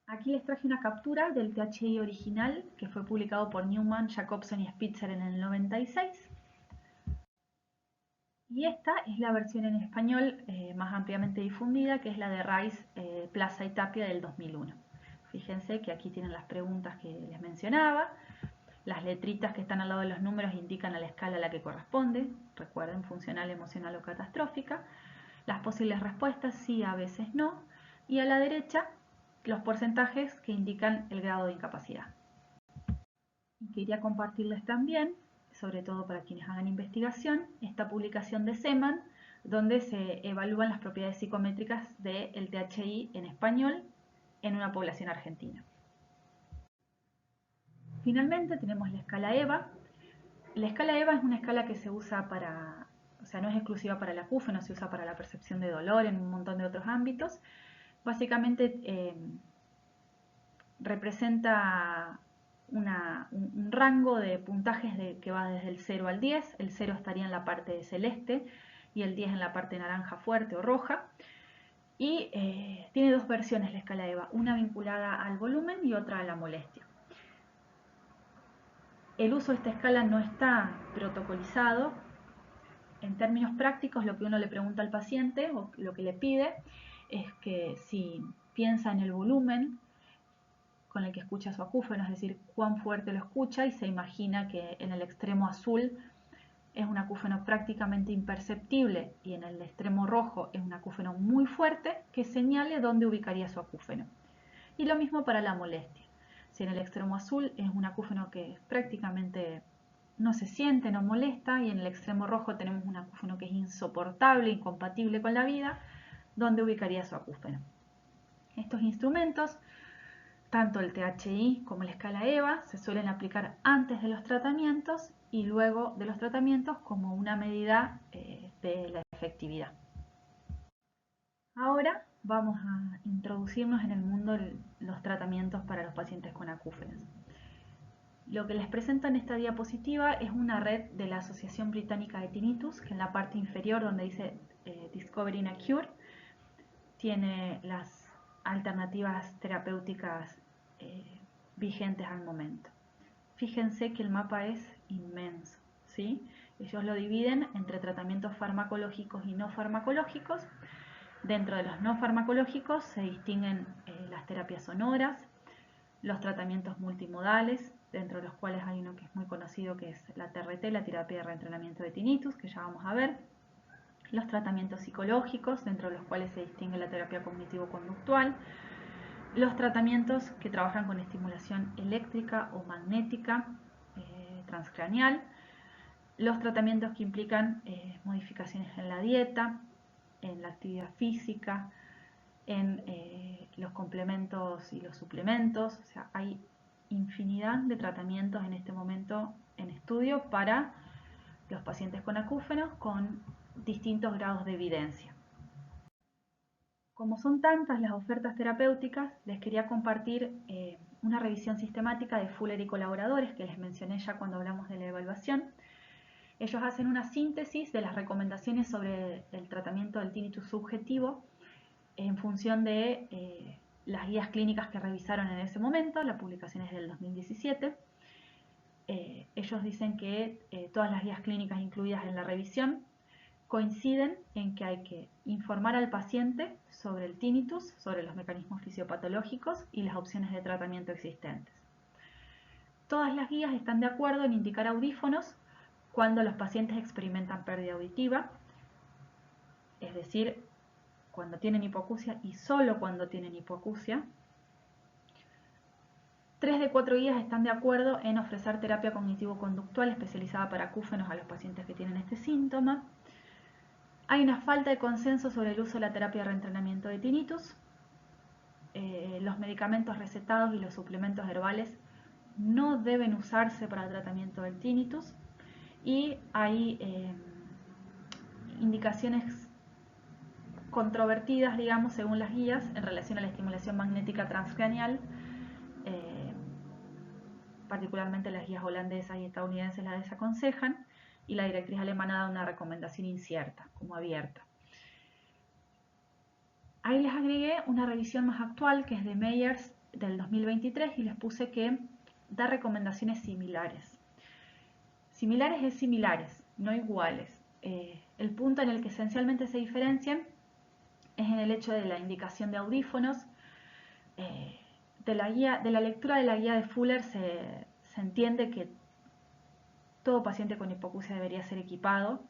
Speaker 1: Aquí les traje una captura del THI original que fue publicado por Newman, Jacobson y Spitzer en el 96. Y esta es la versión en español más ampliamente difundida, que es la de Rice, Plaza y Tapia del 2001. Fíjense que aquí tienen las preguntas que les mencionaba. Las letritas que están al lado de los números indican a la escala a la que corresponde. Recuerden, funcional, emocional o catastrófica. Las posibles respuestas, sí, a veces no. Y a la derecha, los porcentajes que indican el grado de incapacidad. Y quería compartirles también, sobre todo para quienes hagan investigación, esta publicación de Seman, donde se evalúan las propiedades psicométricas del THI en español en una población argentina. Finalmente tenemos la escala EVA. La escala EVA es una escala que se usa no es exclusiva para el acúfeno, se usa para la percepción de dolor en un montón de otros ámbitos. Básicamente representa un rango de puntajes que va desde el 0 al 10. El 0 estaría en la parte celeste y el 10 en la parte naranja fuerte o roja. Y tiene 2 versiones la escala EVA, una vinculada al volumen y otra a la molestia. El uso de esta escala no está protocolizado. En términos prácticos, lo que uno le pregunta al paciente o lo que le pide es que si piensa en el volumen con el que escucha su acúfeno, es decir, cuán fuerte lo escucha y se imagina que en el extremo azul es un acúfeno prácticamente imperceptible y en el extremo rojo es un acúfeno muy fuerte, que señale dónde ubicaría su acúfeno. Y lo mismo para la molestia. Si en el extremo azul es un acúfeno que prácticamente no se siente, no molesta, y en el extremo rojo tenemos un acúfeno que es insoportable, incompatible con la vida, ¿dónde ubicaría su acúfeno? Estos instrumentos, tanto el THI como la escala EVA, se suelen aplicar antes de los tratamientos y luego de los tratamientos como una medida de la efectividad. Ahora vamos a introducirnos en el mundo de los tratamientos para los pacientes con acúfenos. Lo que les presento en esta diapositiva es una red de la Asociación Británica de Tinnitus, que en la parte inferior donde dice Discovering a Cure, tiene las alternativas terapéuticas vigentes al momento. Fíjense que el mapa es inmenso, ¿sí? Ellos lo dividen entre tratamientos farmacológicos y no farmacológicos. Dentro de los no farmacológicos se distinguen las terapias sonoras, los tratamientos multimodales, dentro de los cuales hay uno que es muy conocido, que es la TRT, la terapia de reentrenamiento de tinnitus, que ya vamos a ver. Los tratamientos psicológicos, dentro de los cuales se distingue la terapia cognitivo-conductual. Los tratamientos que trabajan con estimulación eléctrica o magnética transcraneal. Los tratamientos que implican modificaciones en la dieta, en la actividad física, en los complementos y los suplementos. O sea, hay infinidad de tratamientos en este momento en estudio para los pacientes con acúfenos con distintos grados de evidencia. Como son tantas las ofertas terapéuticas, les quería compartir una revisión sistemática de Fuller y colaboradores que les mencioné ya cuando hablamos de la evaluación. Ellos hacen una síntesis de las recomendaciones sobre el tratamiento del tinnitus subjetivo en función de las guías clínicas que revisaron en ese momento. La publicación es del 2017. Ellos dicen que todas las guías clínicas incluidas en la revisión coinciden en que hay que informar al paciente sobre el tinnitus, sobre los mecanismos fisiopatológicos y las opciones de tratamiento existentes. Todas las guías están de acuerdo en indicar audífonos cuando los pacientes experimentan pérdida auditiva, es decir, cuando tienen hipoacusia y solo cuando tienen hipoacusia. 3 de 4 guías están de acuerdo en ofrecer terapia cognitivo-conductual especializada para acúfenos a los pacientes que tienen este síntoma. Hay una falta de consenso sobre el uso de la terapia de reentrenamiento de tinnitus. Los medicamentos recetados y los suplementos herbales no deben usarse para el tratamiento del tinnitus. Y hay indicaciones controvertidas, digamos, según las guías, en relación a la estimulación magnética transcraneal. Particularmente las guías holandesas y estadounidenses la desaconsejan, y la directriz alemana da una recomendación incierta, como abierta. Ahí les agregué una revisión más actual, que es de Meyers del 2023, y les puse que da recomendaciones similares. Similares es similares, no iguales. El punto en el que esencialmente se diferencian es en el hecho de la indicación de audífonos. De la lectura de la guía de Fuller se entiende que todo paciente con hipoacusia debería ser equipado,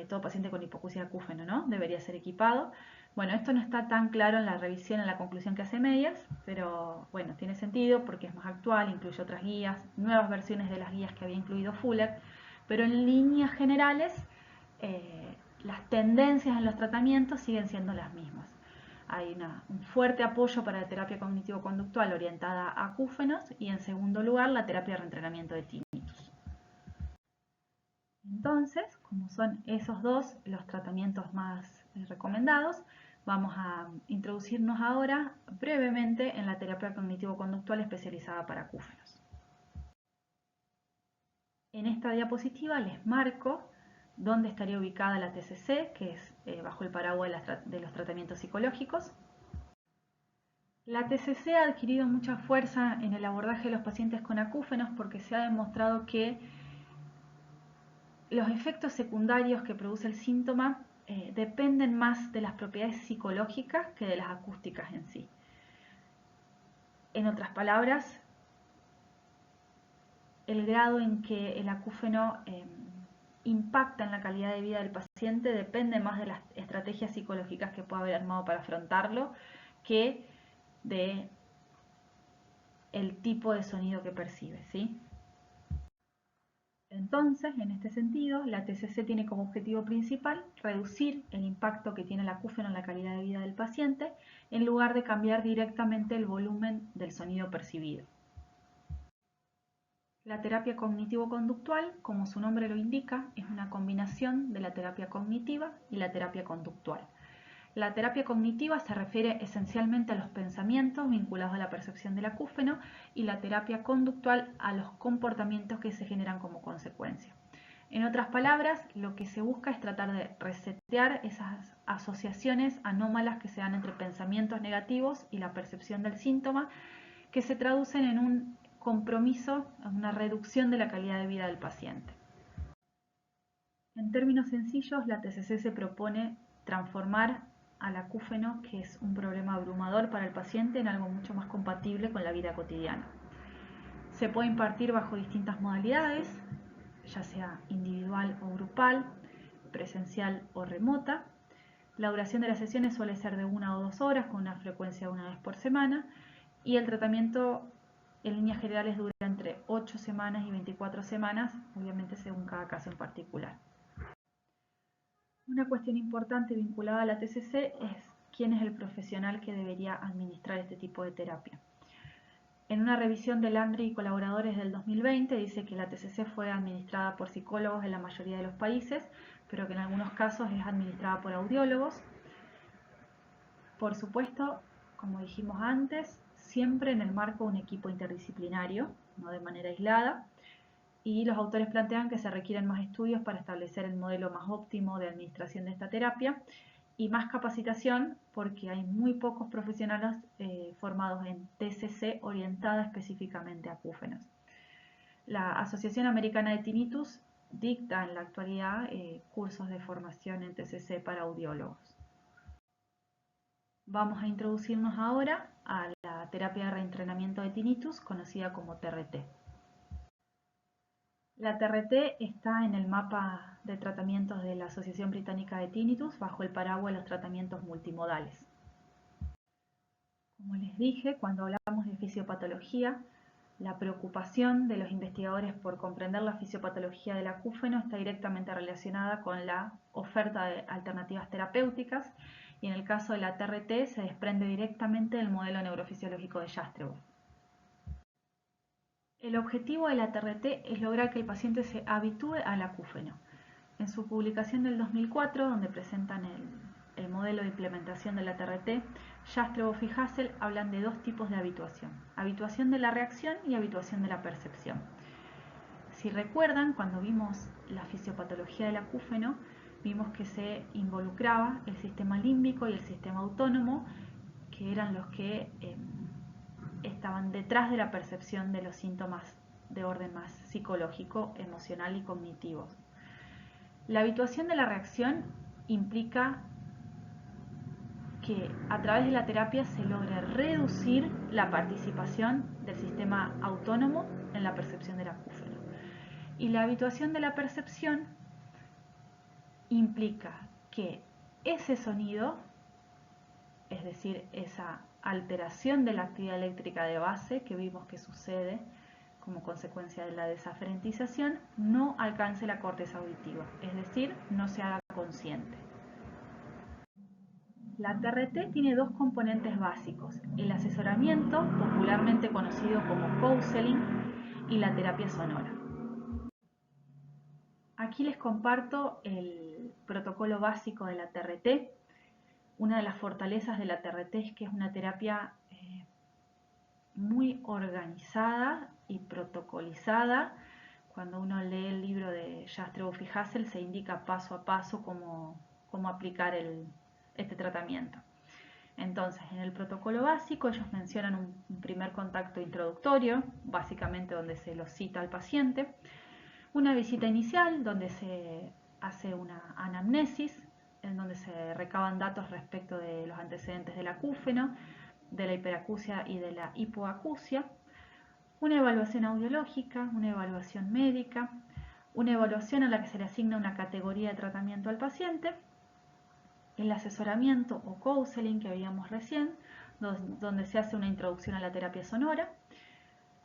Speaker 1: todo paciente con hipoacusia de acúfeno, ¿no? Debería ser equipado. Bueno, esto no está tan claro en la revisión, en la conclusión que hace Meyers, pero bueno, tiene sentido porque es más actual, incluye otras guías, nuevas versiones de las guías que había incluido Fuller, pero en líneas generales las tendencias en los tratamientos siguen siendo las mismas. Hay un fuerte apoyo para la terapia cognitivo-conductual orientada a acúfenos y, en segundo lugar, la terapia de reentrenamiento de tinnitus. Entonces, como son esos dos los tratamientos más recomendados, vamos a introducirnos ahora brevemente en la terapia cognitivo-conductual especializada para acúfenos. En esta diapositiva les marco dónde estaría ubicada la TCC, que es bajo el paraguas de los tratamientos psicológicos. La TCC ha adquirido mucha fuerza en el abordaje de los pacientes con acúfenos porque se ha demostrado que los efectos secundarios que produce el síntoma dependen más de las propiedades psicológicas que de las acústicas en sí. En otras palabras, el grado en que el acúfeno impacta en la calidad de vida del paciente depende más de las estrategias psicológicas que pueda haber armado para afrontarlo que de el tipo de sonido que percibe, ¿sí? Entonces, en este sentido, la TCC tiene como objetivo principal reducir el impacto que tiene el acúfeno en la calidad de vida del paciente, en lugar de cambiar directamente el volumen del sonido percibido. La terapia cognitivo-conductual, como su nombre lo indica, es una combinación de la terapia cognitiva y la terapia conductual. La terapia cognitiva se refiere esencialmente a los pensamientos vinculados a la percepción del acúfeno y la terapia conductual a los comportamientos que se generan como consecuencia. En otras palabras, lo que se busca es tratar de resetear esas asociaciones anómalas que se dan entre pensamientos negativos y la percepción del síntoma, que se traducen en un compromiso, en una reducción de la calidad de vida del paciente. En términos sencillos, la TCC se propone transformar al acúfeno, que es un problema abrumador para el paciente, en algo mucho más compatible con la vida cotidiana. Se puede impartir bajo distintas modalidades, ya sea individual o grupal, presencial o remota. La duración de las sesiones suele ser de 1 o 2 horas, con una frecuencia de 1 vez por semana, y el tratamiento en líneas generales dura entre 8 semanas y 24 semanas, obviamente según cada caso en particular. Una cuestión importante vinculada a la TCC es quién es el profesional que debería administrar este tipo de terapia. En una revisión de Landry y colaboradores del 2020 dice que la TCC fue administrada por psicólogos en la mayoría de los países, pero que en algunos casos es administrada por audiólogos. Por supuesto, como dijimos antes, siempre en el marco de un equipo interdisciplinario, no de manera aislada, y los autores plantean que se requieren más estudios para establecer el modelo más óptimo de administración de esta terapia y más capacitación, porque hay muy pocos profesionales formados en TCC orientada específicamente a acúfenos. La Asociación Americana de Tinnitus dicta en la actualidad cursos de formación en TCC para audiólogos. Vamos a introducirnos ahora a la terapia de reentrenamiento de tinnitus, conocida como TRT. La TRT está en el mapa de tratamientos de la Asociación Británica de Tinnitus bajo el paraguas de los tratamientos multimodales. Como les dije, cuando hablamos de fisiopatología, la preocupación de los investigadores por comprender la fisiopatología del acúfeno está directamente relacionada con la oferta de alternativas terapéuticas, y en el caso de la TRT se desprende directamente del modelo neurofisiológico de Jastrow. El objetivo de la TRT es lograr que el paciente se habitúe al acúfeno. En su publicación del 2004, donde presentan el modelo de implementación de la TRT, Jastrow y Hassel hablan de 2 tipos de habituación: habituación de la reacción y habituación de la percepción. Si recuerdan, cuando vimos la fisiopatología del acúfeno, vimos que se involucraba el sistema límbico y el sistema autónomo, que eran los que estaban detrás de la percepción de los síntomas de orden más psicológico, emocional y cognitivo. La habituación de la reacción implica que a través de la terapia se logre reducir la participación del sistema autónomo en la percepción del acúfeno. Y la habituación de la percepción implica que ese sonido, es decir, esa alteración de la actividad eléctrica de base que vimos que sucede como consecuencia de la desaferentización, no alcance la corteza auditiva, es decir, no se haga consciente. La TRT tiene 2 componentes básicos: el asesoramiento, popularmente conocido como counseling, y la terapia sonora. Aquí les comparto el protocolo básico de la TRT. Una de las fortalezas de la TRT es que es una terapia muy organizada y protocolizada. Cuando uno lee el libro de Jastrow y Hassel se indica paso a paso cómo aplicar este tratamiento. Entonces, en el protocolo básico ellos mencionan un primer contacto introductorio, básicamente donde se lo cita al paciente, una visita inicial donde se hace una anamnesis, en donde se recaban datos respecto de los antecedentes del acúfeno, de la hiperacusia y de la hipoacusia, una evaluación audiológica, una evaluación médica, una evaluación a la que se le asigna una categoría de tratamiento al paciente, el asesoramiento o counseling que veíamos recién, donde se hace una introducción a la terapia sonora,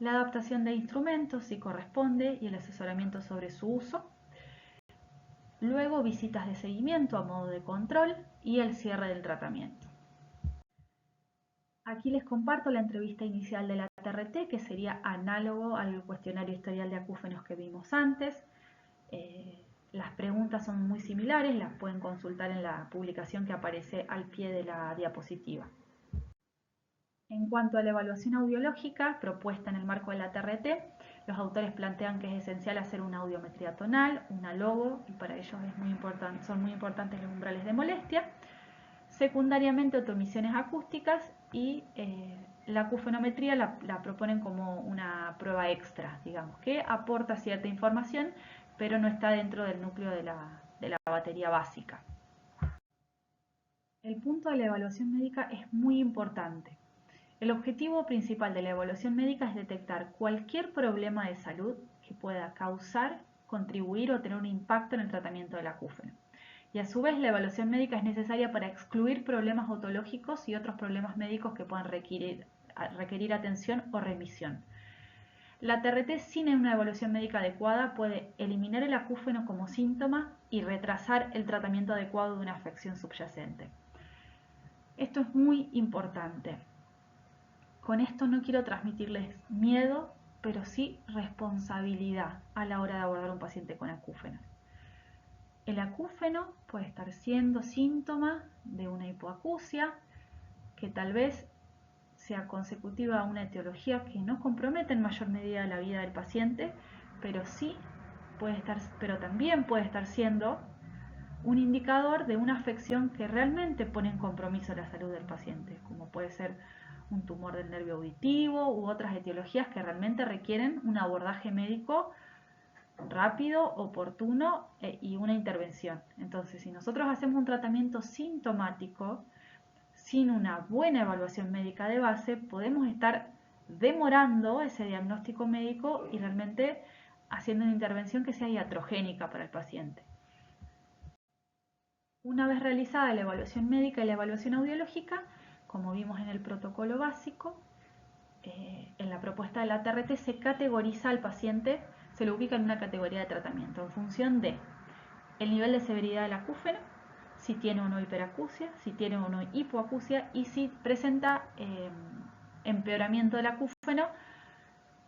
Speaker 1: la adaptación de instrumentos si corresponde y el asesoramiento sobre su uso, luego visitas de seguimiento a modo de control y el cierre del tratamiento. Aquí les comparto la entrevista inicial de la TRT, que sería análogo al cuestionario historial de acúfenos que vimos antes. Las preguntas son muy similares, las pueden consultar en la publicación que aparece al pie de la diapositiva. En cuanto a la evaluación audiológica propuesta en el marco de la TRT, los autores plantean que es esencial hacer una audiometría tonal, una logo, y para ellos son muy importantes los umbrales de molestia. Secundariamente, otomisiones acústicas y la acufenometría la proponen como una prueba extra, digamos, que aporta cierta información, pero no está dentro del núcleo de la batería básica. El punto de la evaluación médica es muy importante. El objetivo principal de la evaluación médica es detectar cualquier problema de salud que pueda causar, contribuir o tener un impacto en el tratamiento del acúfeno. Y a su vez la evaluación médica es necesaria para excluir problemas otológicos y otros problemas médicos que puedan requerir atención o remisión. La TRT sin una evaluación médica adecuada puede eliminar el acúfeno como síntoma y retrasar el tratamiento adecuado de una afección subyacente. Esto es muy importante. Con esto no quiero transmitirles miedo, pero sí responsabilidad a la hora de abordar a un paciente con acúfenos. El acúfeno puede estar siendo síntoma de una hipoacusia que tal vez sea consecutiva a una etiología que no compromete en mayor medida la vida del paciente, pero también puede estar siendo un indicador de una afección que realmente pone en compromiso la salud del paciente, como puede ser un tumor del nervio auditivo u otras etiologías que realmente requieren un abordaje médico rápido, oportuno y una intervención. Entonces, si nosotros hacemos un tratamiento sintomático sin una buena evaluación médica de base, podemos estar demorando ese diagnóstico médico y realmente haciendo una intervención que sea iatrogénica para el paciente. Una vez realizada la evaluación médica y la evaluación audiológica, como vimos en el protocolo básico, en la propuesta de la TRT se categoriza al paciente, se lo ubica en una categoría de tratamiento en función de el nivel de severidad del acúfeno, si tiene o no hiperacusia, si tiene o no hipoacusia y si presenta empeoramiento del acúfeno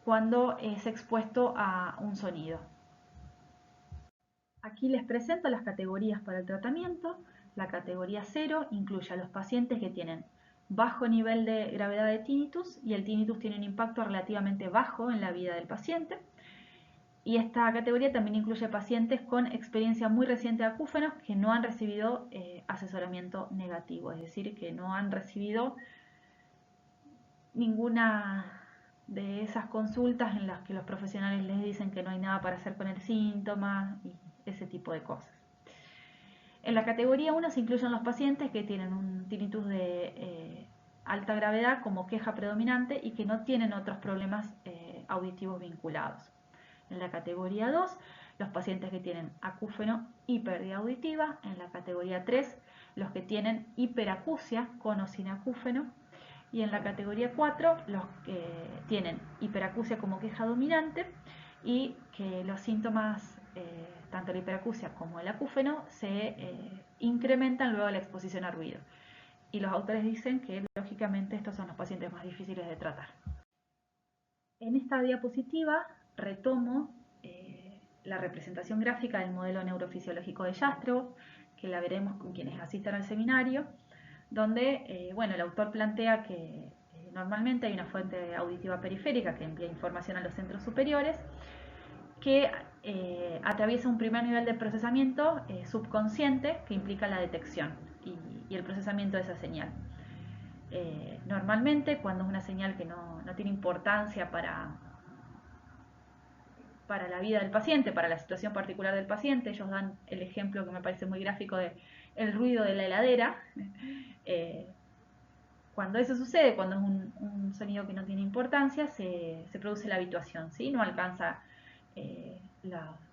Speaker 1: cuando es expuesto a un sonido. Aquí les presento las categorías para el tratamiento. La categoría 0 incluye a los pacientes que tienen bajo nivel de gravedad de tinnitus y el tinnitus tiene un impacto relativamente bajo en la vida del paciente. Y esta categoría también incluye pacientes con experiencia muy reciente de acúfenos que no han recibido asesoramiento negativo, es decir, que no han recibido ninguna de esas consultas en las que los profesionales les dicen que no hay nada para hacer con el síntoma y ese tipo de cosas. En la categoría 1 se incluyen los pacientes que tienen un tinnitus de alta gravedad como queja predominante y que no tienen otros problemas auditivos vinculados. En la categoría 2, los pacientes que tienen acúfeno y pérdida auditiva. En la categoría 3, los que tienen hiperacusia con o sin acúfeno. Y en la categoría 4, los que tienen hiperacusia como queja dominante y que los síntomas, tanto la hiperacusia como el acúfeno, se incrementan luego de la exposición a ruido. Y los autores dicen que, lógicamente, estos son los pacientes más difíciles de tratar. En esta diapositiva retomo la representación gráfica del modelo neurofisiológico de Jastrow, que la veremos con quienes asistan al seminario, donde el autor plantea que normalmente hay una fuente auditiva periférica que envía información a los centros superiores, que atraviesa un primer nivel de procesamiento subconsciente que implica la detección y el procesamiento de esa señal. Normalmente, cuando es una señal que no tiene importancia para la vida del paciente, para la situación particular del paciente, ellos dan el ejemplo que me parece muy gráfico de el ruido de la heladera. Cuando eso sucede, cuando es un sonido que no tiene importancia, se produce la habituación, ¿sí? No alcanza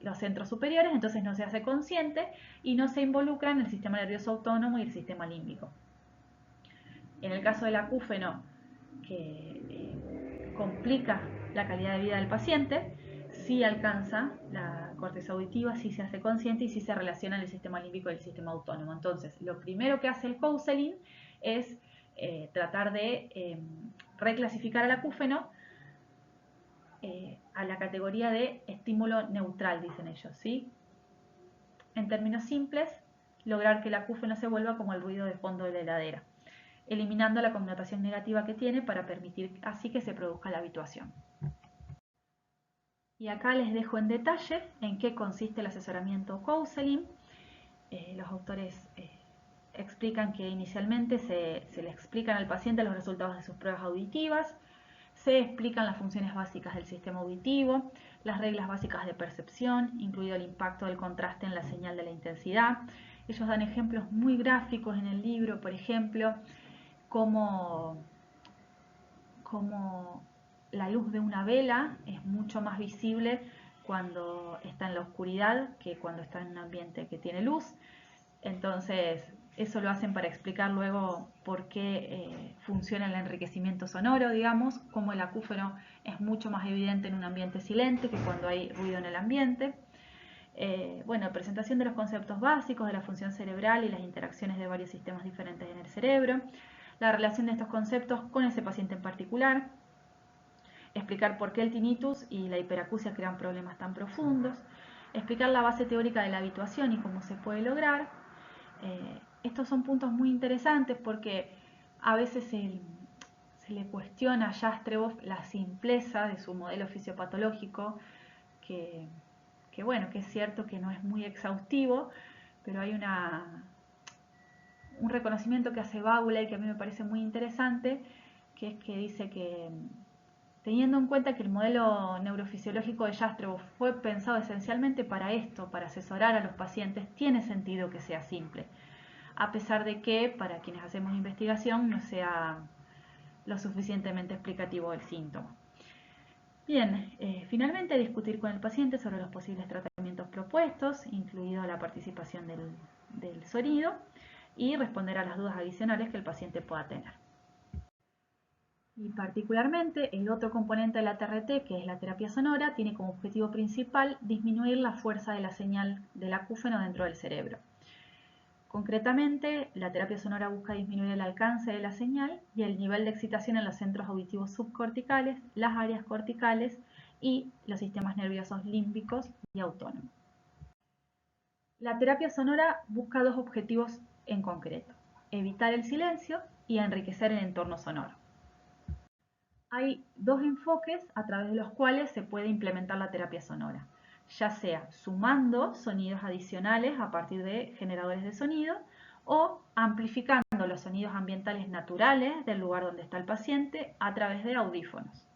Speaker 1: los centros superiores, entonces no se hace consciente y no se involucra en el sistema nervioso autónomo y el sistema límbico. En el caso del acúfeno, que complica la calidad de vida del paciente, sí alcanza la corteza auditiva, sí se hace consciente y sí se relaciona el sistema límbico y el sistema autónomo. Entonces, lo primero que hace el counseling es tratar de reclasificar al acúfeno a la categoría de estímulo neutral, dicen ellos, ¿sí? En términos simples, lograr que el acúfeno se vuelva como el ruido de fondo de la heladera, eliminando la connotación negativa que tiene para permitir así que se produzca la habituación. Y acá les dejo en detalle en qué consiste el asesoramiento counseling. Los autores explican que inicialmente se le explican al paciente los resultados de sus pruebas auditivas, se explican las funciones básicas del sistema auditivo, las reglas básicas de percepción, incluido el impacto del contraste en la señal de la intensidad. Ellos dan ejemplos muy gráficos en el libro, por ejemplo, cómo la luz de una vela es mucho más visible cuando está en la oscuridad que cuando está en un ambiente que tiene luz. Entonces, eso lo hacen para explicar luego por qué funciona el enriquecimiento sonoro, digamos, cómo el acúfeno es mucho más evidente en un ambiente silente que cuando hay ruido en el ambiente. Bueno, presentación de los conceptos básicos de la función cerebral y las interacciones de varios sistemas diferentes en el cerebro, la relación de estos conceptos con ese paciente en particular, explicar por qué el tinnitus y la hiperacusia crean problemas tan profundos, explicar la base teórica de la habituación y cómo se puede lograr. Estos son puntos muy interesantes porque a veces se le cuestiona a Jástrebov la simpleza de su modelo fisiopatológico, que bueno, que es cierto que no es muy exhaustivo, pero hay un reconocimiento que hace Baula y que a mí me parece muy interesante, que es que dice que teniendo en cuenta que el modelo neurofisiológico de Jástrebov fue pensado esencialmente para esto, para asesorar a los pacientes, tiene sentido que sea simple, a pesar de que para quienes hacemos investigación no sea lo suficientemente explicativo del síntoma. Bien, finalmente discutir con el paciente sobre los posibles tratamientos propuestos, incluido la participación del sonido, y responder a las dudas adicionales que el paciente pueda tener. Y particularmente el otro componente de la TRT, que es la terapia sonora, tiene como objetivo principal disminuir la fuerza de la señal del acúfeno dentro del cerebro. Concretamente, la terapia sonora busca disminuir el alcance de la señal y el nivel de excitación en los centros auditivos subcorticales, las áreas corticales y los sistemas nerviosos límbicos y autónomos. La terapia sonora busca dos objetivos en concreto: evitar el silencio y enriquecer el entorno sonoro. Hay dos enfoques a través de los cuales se puede implementar la terapia sonora, ya sea sumando sonidos adicionales a partir de generadores de sonido o amplificando los sonidos ambientales naturales del lugar donde está el paciente a través de audífonos.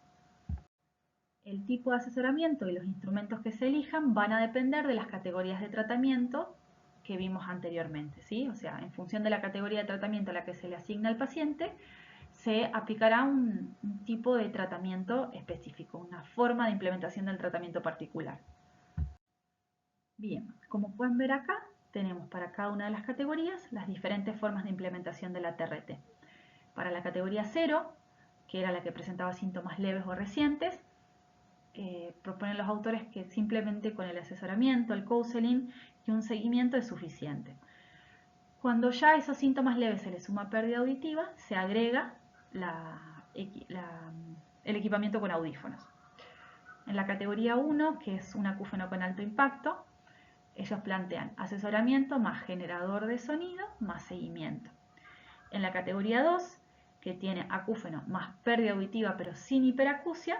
Speaker 1: El tipo de asesoramiento y los instrumentos que se elijan van a depender de las categorías de tratamiento que vimos anteriormente, ¿sí? O sea, en función de la categoría de tratamiento a la que se le asigna al paciente, se aplicará un tipo de tratamiento específico, una forma de implementación del tratamiento particular. Bien, como pueden ver acá, tenemos para cada una de las categorías las diferentes formas de implementación de la TRT. Para la categoría 0, que era la que presentaba síntomas leves o recientes, proponen los autores que simplemente con el asesoramiento, el counseling y un seguimiento es suficiente. Cuando ya a esos síntomas leves se le suma pérdida auditiva, se agrega el equipamiento con audífonos. En la categoría 1, que es un acúfeno con alto impacto, ellos plantean asesoramiento más generador de sonido más seguimiento. En la categoría 2, que tiene acúfeno más pérdida auditiva pero sin hiperacusia,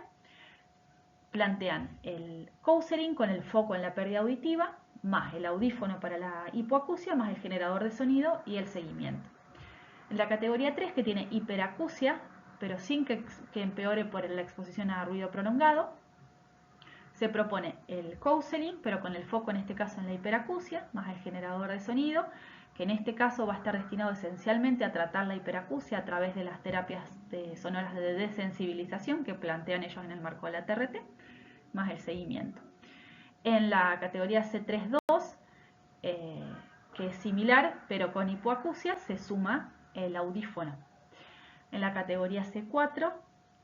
Speaker 1: plantean el counseling con el foco en la pérdida auditiva, más el audífono para la hipoacusia, más el generador de sonido y el seguimiento. En la categoría 3, que tiene hiperacusia, pero sin que empeore por la exposición a ruido prolongado, se propone el counseling, pero con el foco en este caso en la hiperacusia, más el generador de sonido, que en este caso va a estar destinado esencialmente a tratar la hiperacusia a través de las terapias sonoras de desensibilización que plantean ellos en el marco de la TRT, más el seguimiento. En la categoría C3.2, que es similar, pero con hipoacusia, se suma el audífono. En la categoría C4,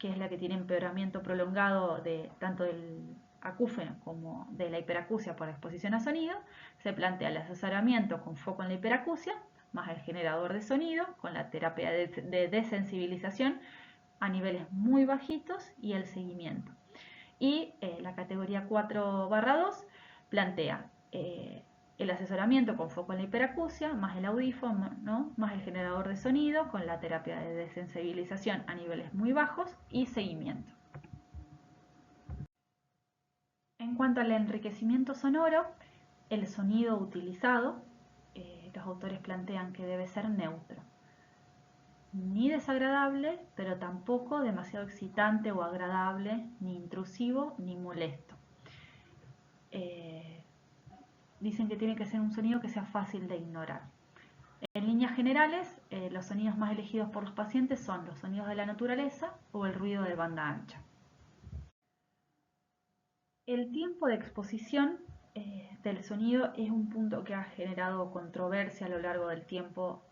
Speaker 1: que es la que tiene empeoramiento prolongado de tanto del acúfeno como de la hiperacusia por exposición a sonido, se plantea el asesoramiento con foco en la hiperacusia, más el generador de sonido, con la terapia de desensibilización a niveles muy bajitos y el seguimiento. Y la categoría 4/2 plantea el asesoramiento con foco en la hiperacusia, más el audífono, ¿no? Más el generador de sonido, con la terapia de desensibilización a niveles muy bajos y seguimiento. En cuanto al enriquecimiento sonoro, el sonido utilizado, los autores plantean que debe ser neutro. Ni desagradable, pero tampoco demasiado excitante o agradable, ni intrusivo, ni molesto. Dicen que tiene que ser un sonido que sea fácil de ignorar. En líneas generales, los sonidos más elegidos por los pacientes son los sonidos de la naturaleza o el ruido de banda ancha. El tiempo de exposición del sonido es un punto que ha generado controversia a lo largo del tiempo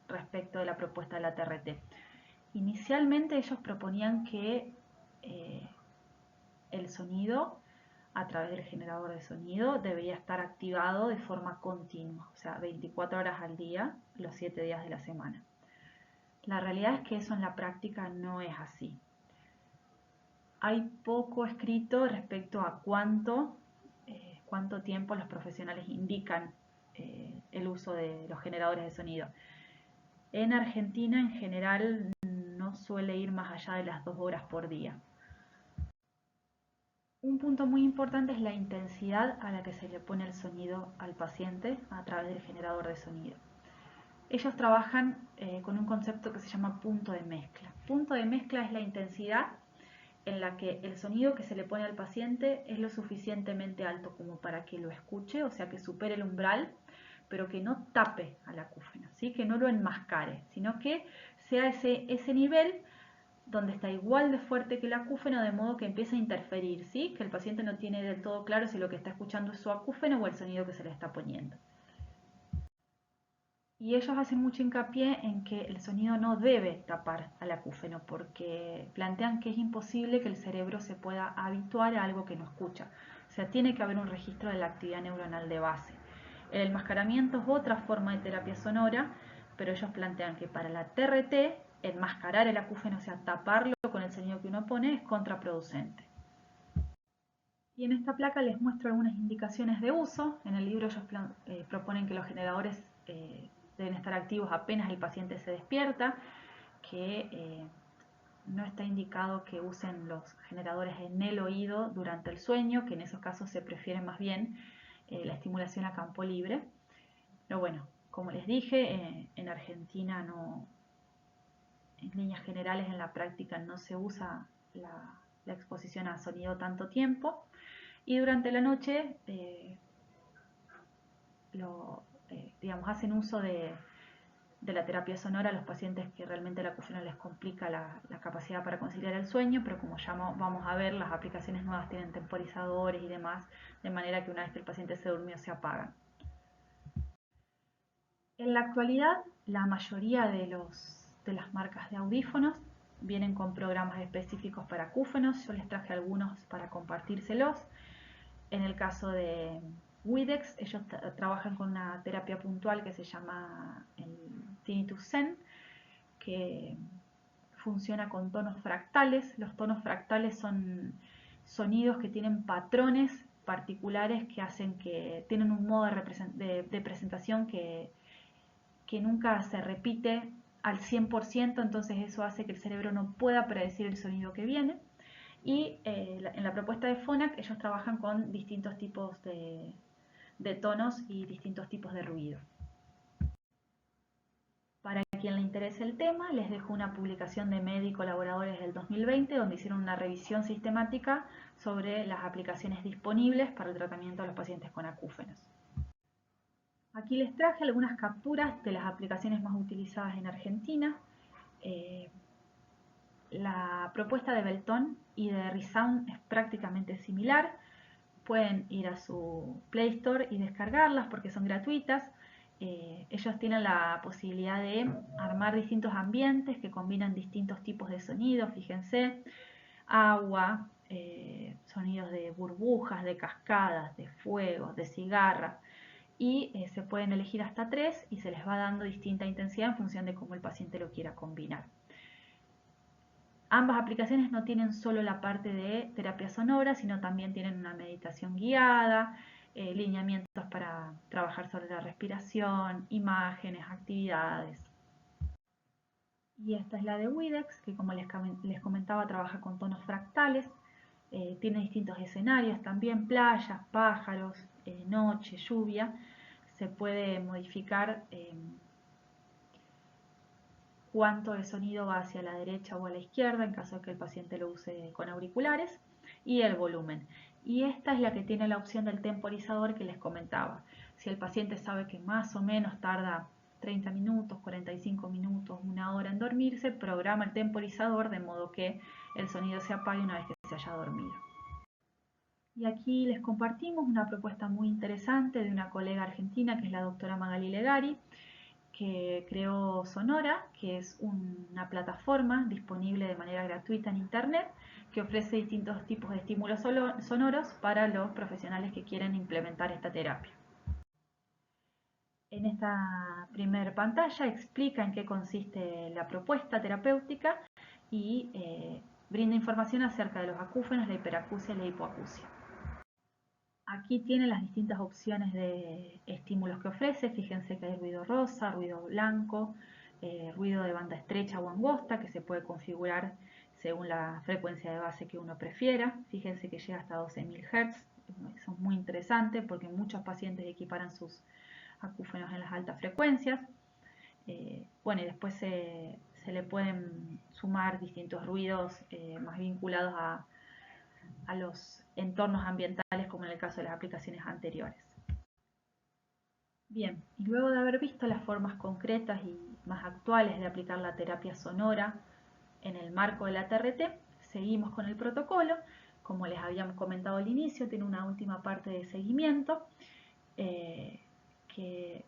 Speaker 1: respecto de la propuesta de la TRT. Inicialmente ellos proponían que el sonido a través del generador de sonido debería estar activado de forma continua, o sea, 24 horas al día, los 7 días de la semana. La realidad es que eso en la práctica no es así. Hay poco escrito respecto a cuánto tiempo los profesionales indican el uso de los generadores de sonido. En Argentina, en general, no suele ir más allá de las 2 horas por día. Un punto muy importante es la intensidad a la que se le pone el sonido al paciente a través del generador de sonido. Ellos trabajan con un concepto que se llama punto de mezcla. Punto de mezcla es la intensidad en la que el sonido que se le pone al paciente es lo suficientemente alto como para que lo escuche, o sea que supere el umbral, pero que no tape al acúfeno, ¿sí? Que no lo enmascare, sino que sea ese nivel donde está igual de fuerte que el acúfeno, de modo que empieza a interferir, ¿sí? Que el paciente no tiene del todo claro si lo que está escuchando es su acúfeno o el sonido que se le está poniendo. Y ellos hacen mucho hincapié en que el sonido no debe tapar al acúfeno, porque plantean que es imposible que el cerebro se pueda habituar a algo que no escucha. O sea, tiene que haber un registro de la actividad neuronal de base. El enmascaramiento es otra forma de terapia sonora, pero ellos plantean que para la TRT, enmascarar el acúfeno, o sea, taparlo con el sonido que uno pone, es contraproducente. Y en esta placa les muestro algunas indicaciones de uso. En el libro ellos proponen que los generadores deben estar activos apenas el paciente se despierta, que no está indicado que usen los generadores en el oído durante el sueño, que en esos casos se prefiere más bien la estimulación a campo libre. Pero bueno, como les dije, en Argentina no, en líneas generales en la práctica no se usa la exposición a sonido tanto tiempo, y durante la noche digamos, hacen uso de la terapia sonora a los pacientes que realmente el acúfeno les complica la capacidad para conciliar el sueño, pero como ya vamos a ver, las aplicaciones nuevas tienen temporizadores y demás, de manera que una vez que el paciente se durmió se apagan. En la actualidad, la mayoría de las marcas de audífonos vienen con programas específicos para acúfenos. Yo les traje algunos para compartírselos. En el caso de Widex, ellos trabajan con una terapia puntual que se llama el Tinnitus Zen, que funciona con tonos fractales. Los tonos fractales son sonidos que tienen patrones particulares que hacen que tienen un modo de presentación que nunca se repite al 100%, entonces eso hace que el cerebro no pueda predecir el sonido que viene. Y en la propuesta de Phonak ellos trabajan con distintos tipos de tonos y distintos tipos de ruido. Para quien le interese el tema, les dejo una publicación de MED y colaboradores del 2020 donde hicieron una revisión sistemática sobre las aplicaciones disponibles para el tratamiento de los pacientes con acúfenos. Aquí les traje algunas capturas de las aplicaciones más utilizadas en Argentina. La propuesta de Belton y de Resound es prácticamente similar. Pueden ir a su Play Store y descargarlas porque son gratuitas. ellos tienen la posibilidad de armar distintos ambientes que combinan distintos tipos de sonidos, fíjense, agua, sonidos de burbujas, de cascadas, de fuegos, de cigarras, y se pueden elegir hasta 3 y se les va dando distinta intensidad en función de cómo el paciente lo quiera combinar. Ambas aplicaciones no tienen solo la parte de terapia sonora, sino también tienen una meditación guiada, lineamientos para trabajar sobre la respiración, imágenes, actividades. Y esta es la de Widex, que como les comentaba trabaja con tonos fractales, tiene distintos escenarios también, playas, pájaros, noche, lluvia. Se puede modificar cuánto el sonido va hacia la derecha o a la izquierda en caso de que el paciente lo use con auriculares, y el volumen. Y esta es la que tiene la opción del temporizador que les comentaba. Si el paciente sabe que más o menos tarda 30 minutos, 45 minutos, una hora en dormirse, programa el temporizador de modo que el sonido se apague una vez que se haya dormido. Y aquí les compartimos una propuesta muy interesante de una colega argentina que es la doctora Magali Legari, que creó Sonora, que es una plataforma disponible de manera gratuita en internet que ofrece distintos tipos de estímulos sonoros para los profesionales que quieren implementar esta terapia. En esta primera pantalla explica en qué consiste la propuesta terapéutica y brinda información acerca de los acúfenos, la hiperacusia y la hipoacusia. Aquí tienen las distintas opciones de estímulos que ofrece. Fíjense que hay ruido rosa, ruido blanco, ruido de banda estrecha o angosta, que se puede configurar según la frecuencia de base que uno prefiera. Fíjense que llega hasta 12.000 Hz. Eso es muy interesante porque muchos pacientes equiparan sus acúfenos en las altas frecuencias. Bueno, y después se le pueden sumar distintos ruidos más vinculados a los entornos ambientales, como en el caso de las aplicaciones anteriores. Bien, y luego de haber visto las formas concretas y más actuales de aplicar la terapia sonora en el marco de la TRT, seguimos con el protocolo. Como les habíamos comentado al inicio, tiene una última parte de seguimiento que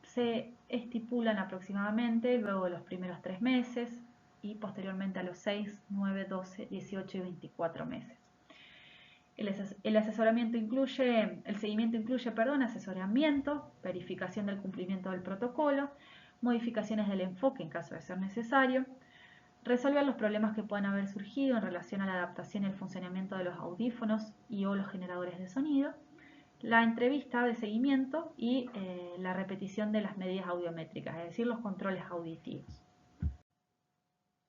Speaker 1: se estipulan aproximadamente luego de los primeros 3 meses y posteriormente a los 6, 9, 12, 18 y 24 meses. El seguimiento incluye, asesoramiento, verificación del cumplimiento del protocolo, modificaciones del enfoque en caso de ser necesario, resolver los problemas que puedan haber surgido en relación a la adaptación y el funcionamiento de los audífonos y o los generadores de sonido, la entrevista de seguimiento y la repetición de las medidas audiométricas, es decir, los controles auditivos.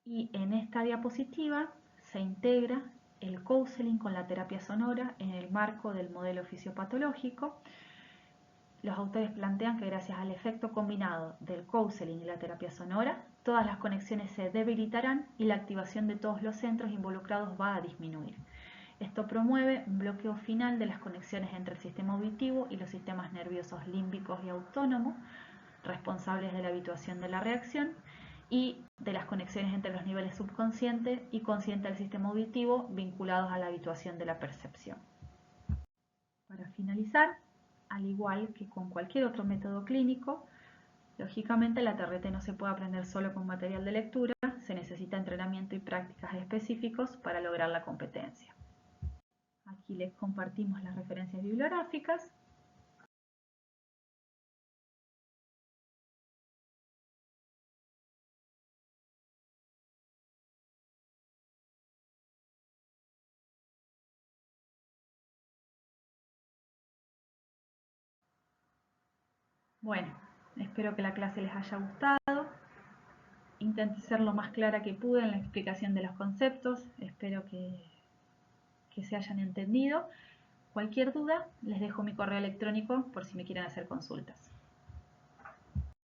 Speaker 1: Y en esta diapositiva se integra el counseling con la terapia sonora en el marco del modelo fisiopatológico. Los autores plantean que gracias al efecto combinado del counseling y la terapia sonora, todas las conexiones se debilitarán y la activación de todos los centros involucrados va a disminuir. Esto promueve un bloqueo final de las conexiones entre el sistema auditivo y los sistemas nerviosos límbicos y autónomos, responsables de la habituación de la reacción, y de las conexiones entre los niveles subconsciente y consciente del sistema auditivo vinculados a la habituación de la percepción. Para finalizar, al igual que con cualquier otro método clínico, lógicamente la TRT no se puede aprender solo con material de lectura, se necesita entrenamiento y prácticas específicos para lograr la competencia. Aquí les compartimos las referencias bibliográficas. Bueno, espero que la clase les haya gustado. Intenté ser lo más clara que pude en la explicación de los conceptos. Espero que se hayan entendido. Cualquier duda, les dejo mi correo electrónico por si me quieren hacer consultas.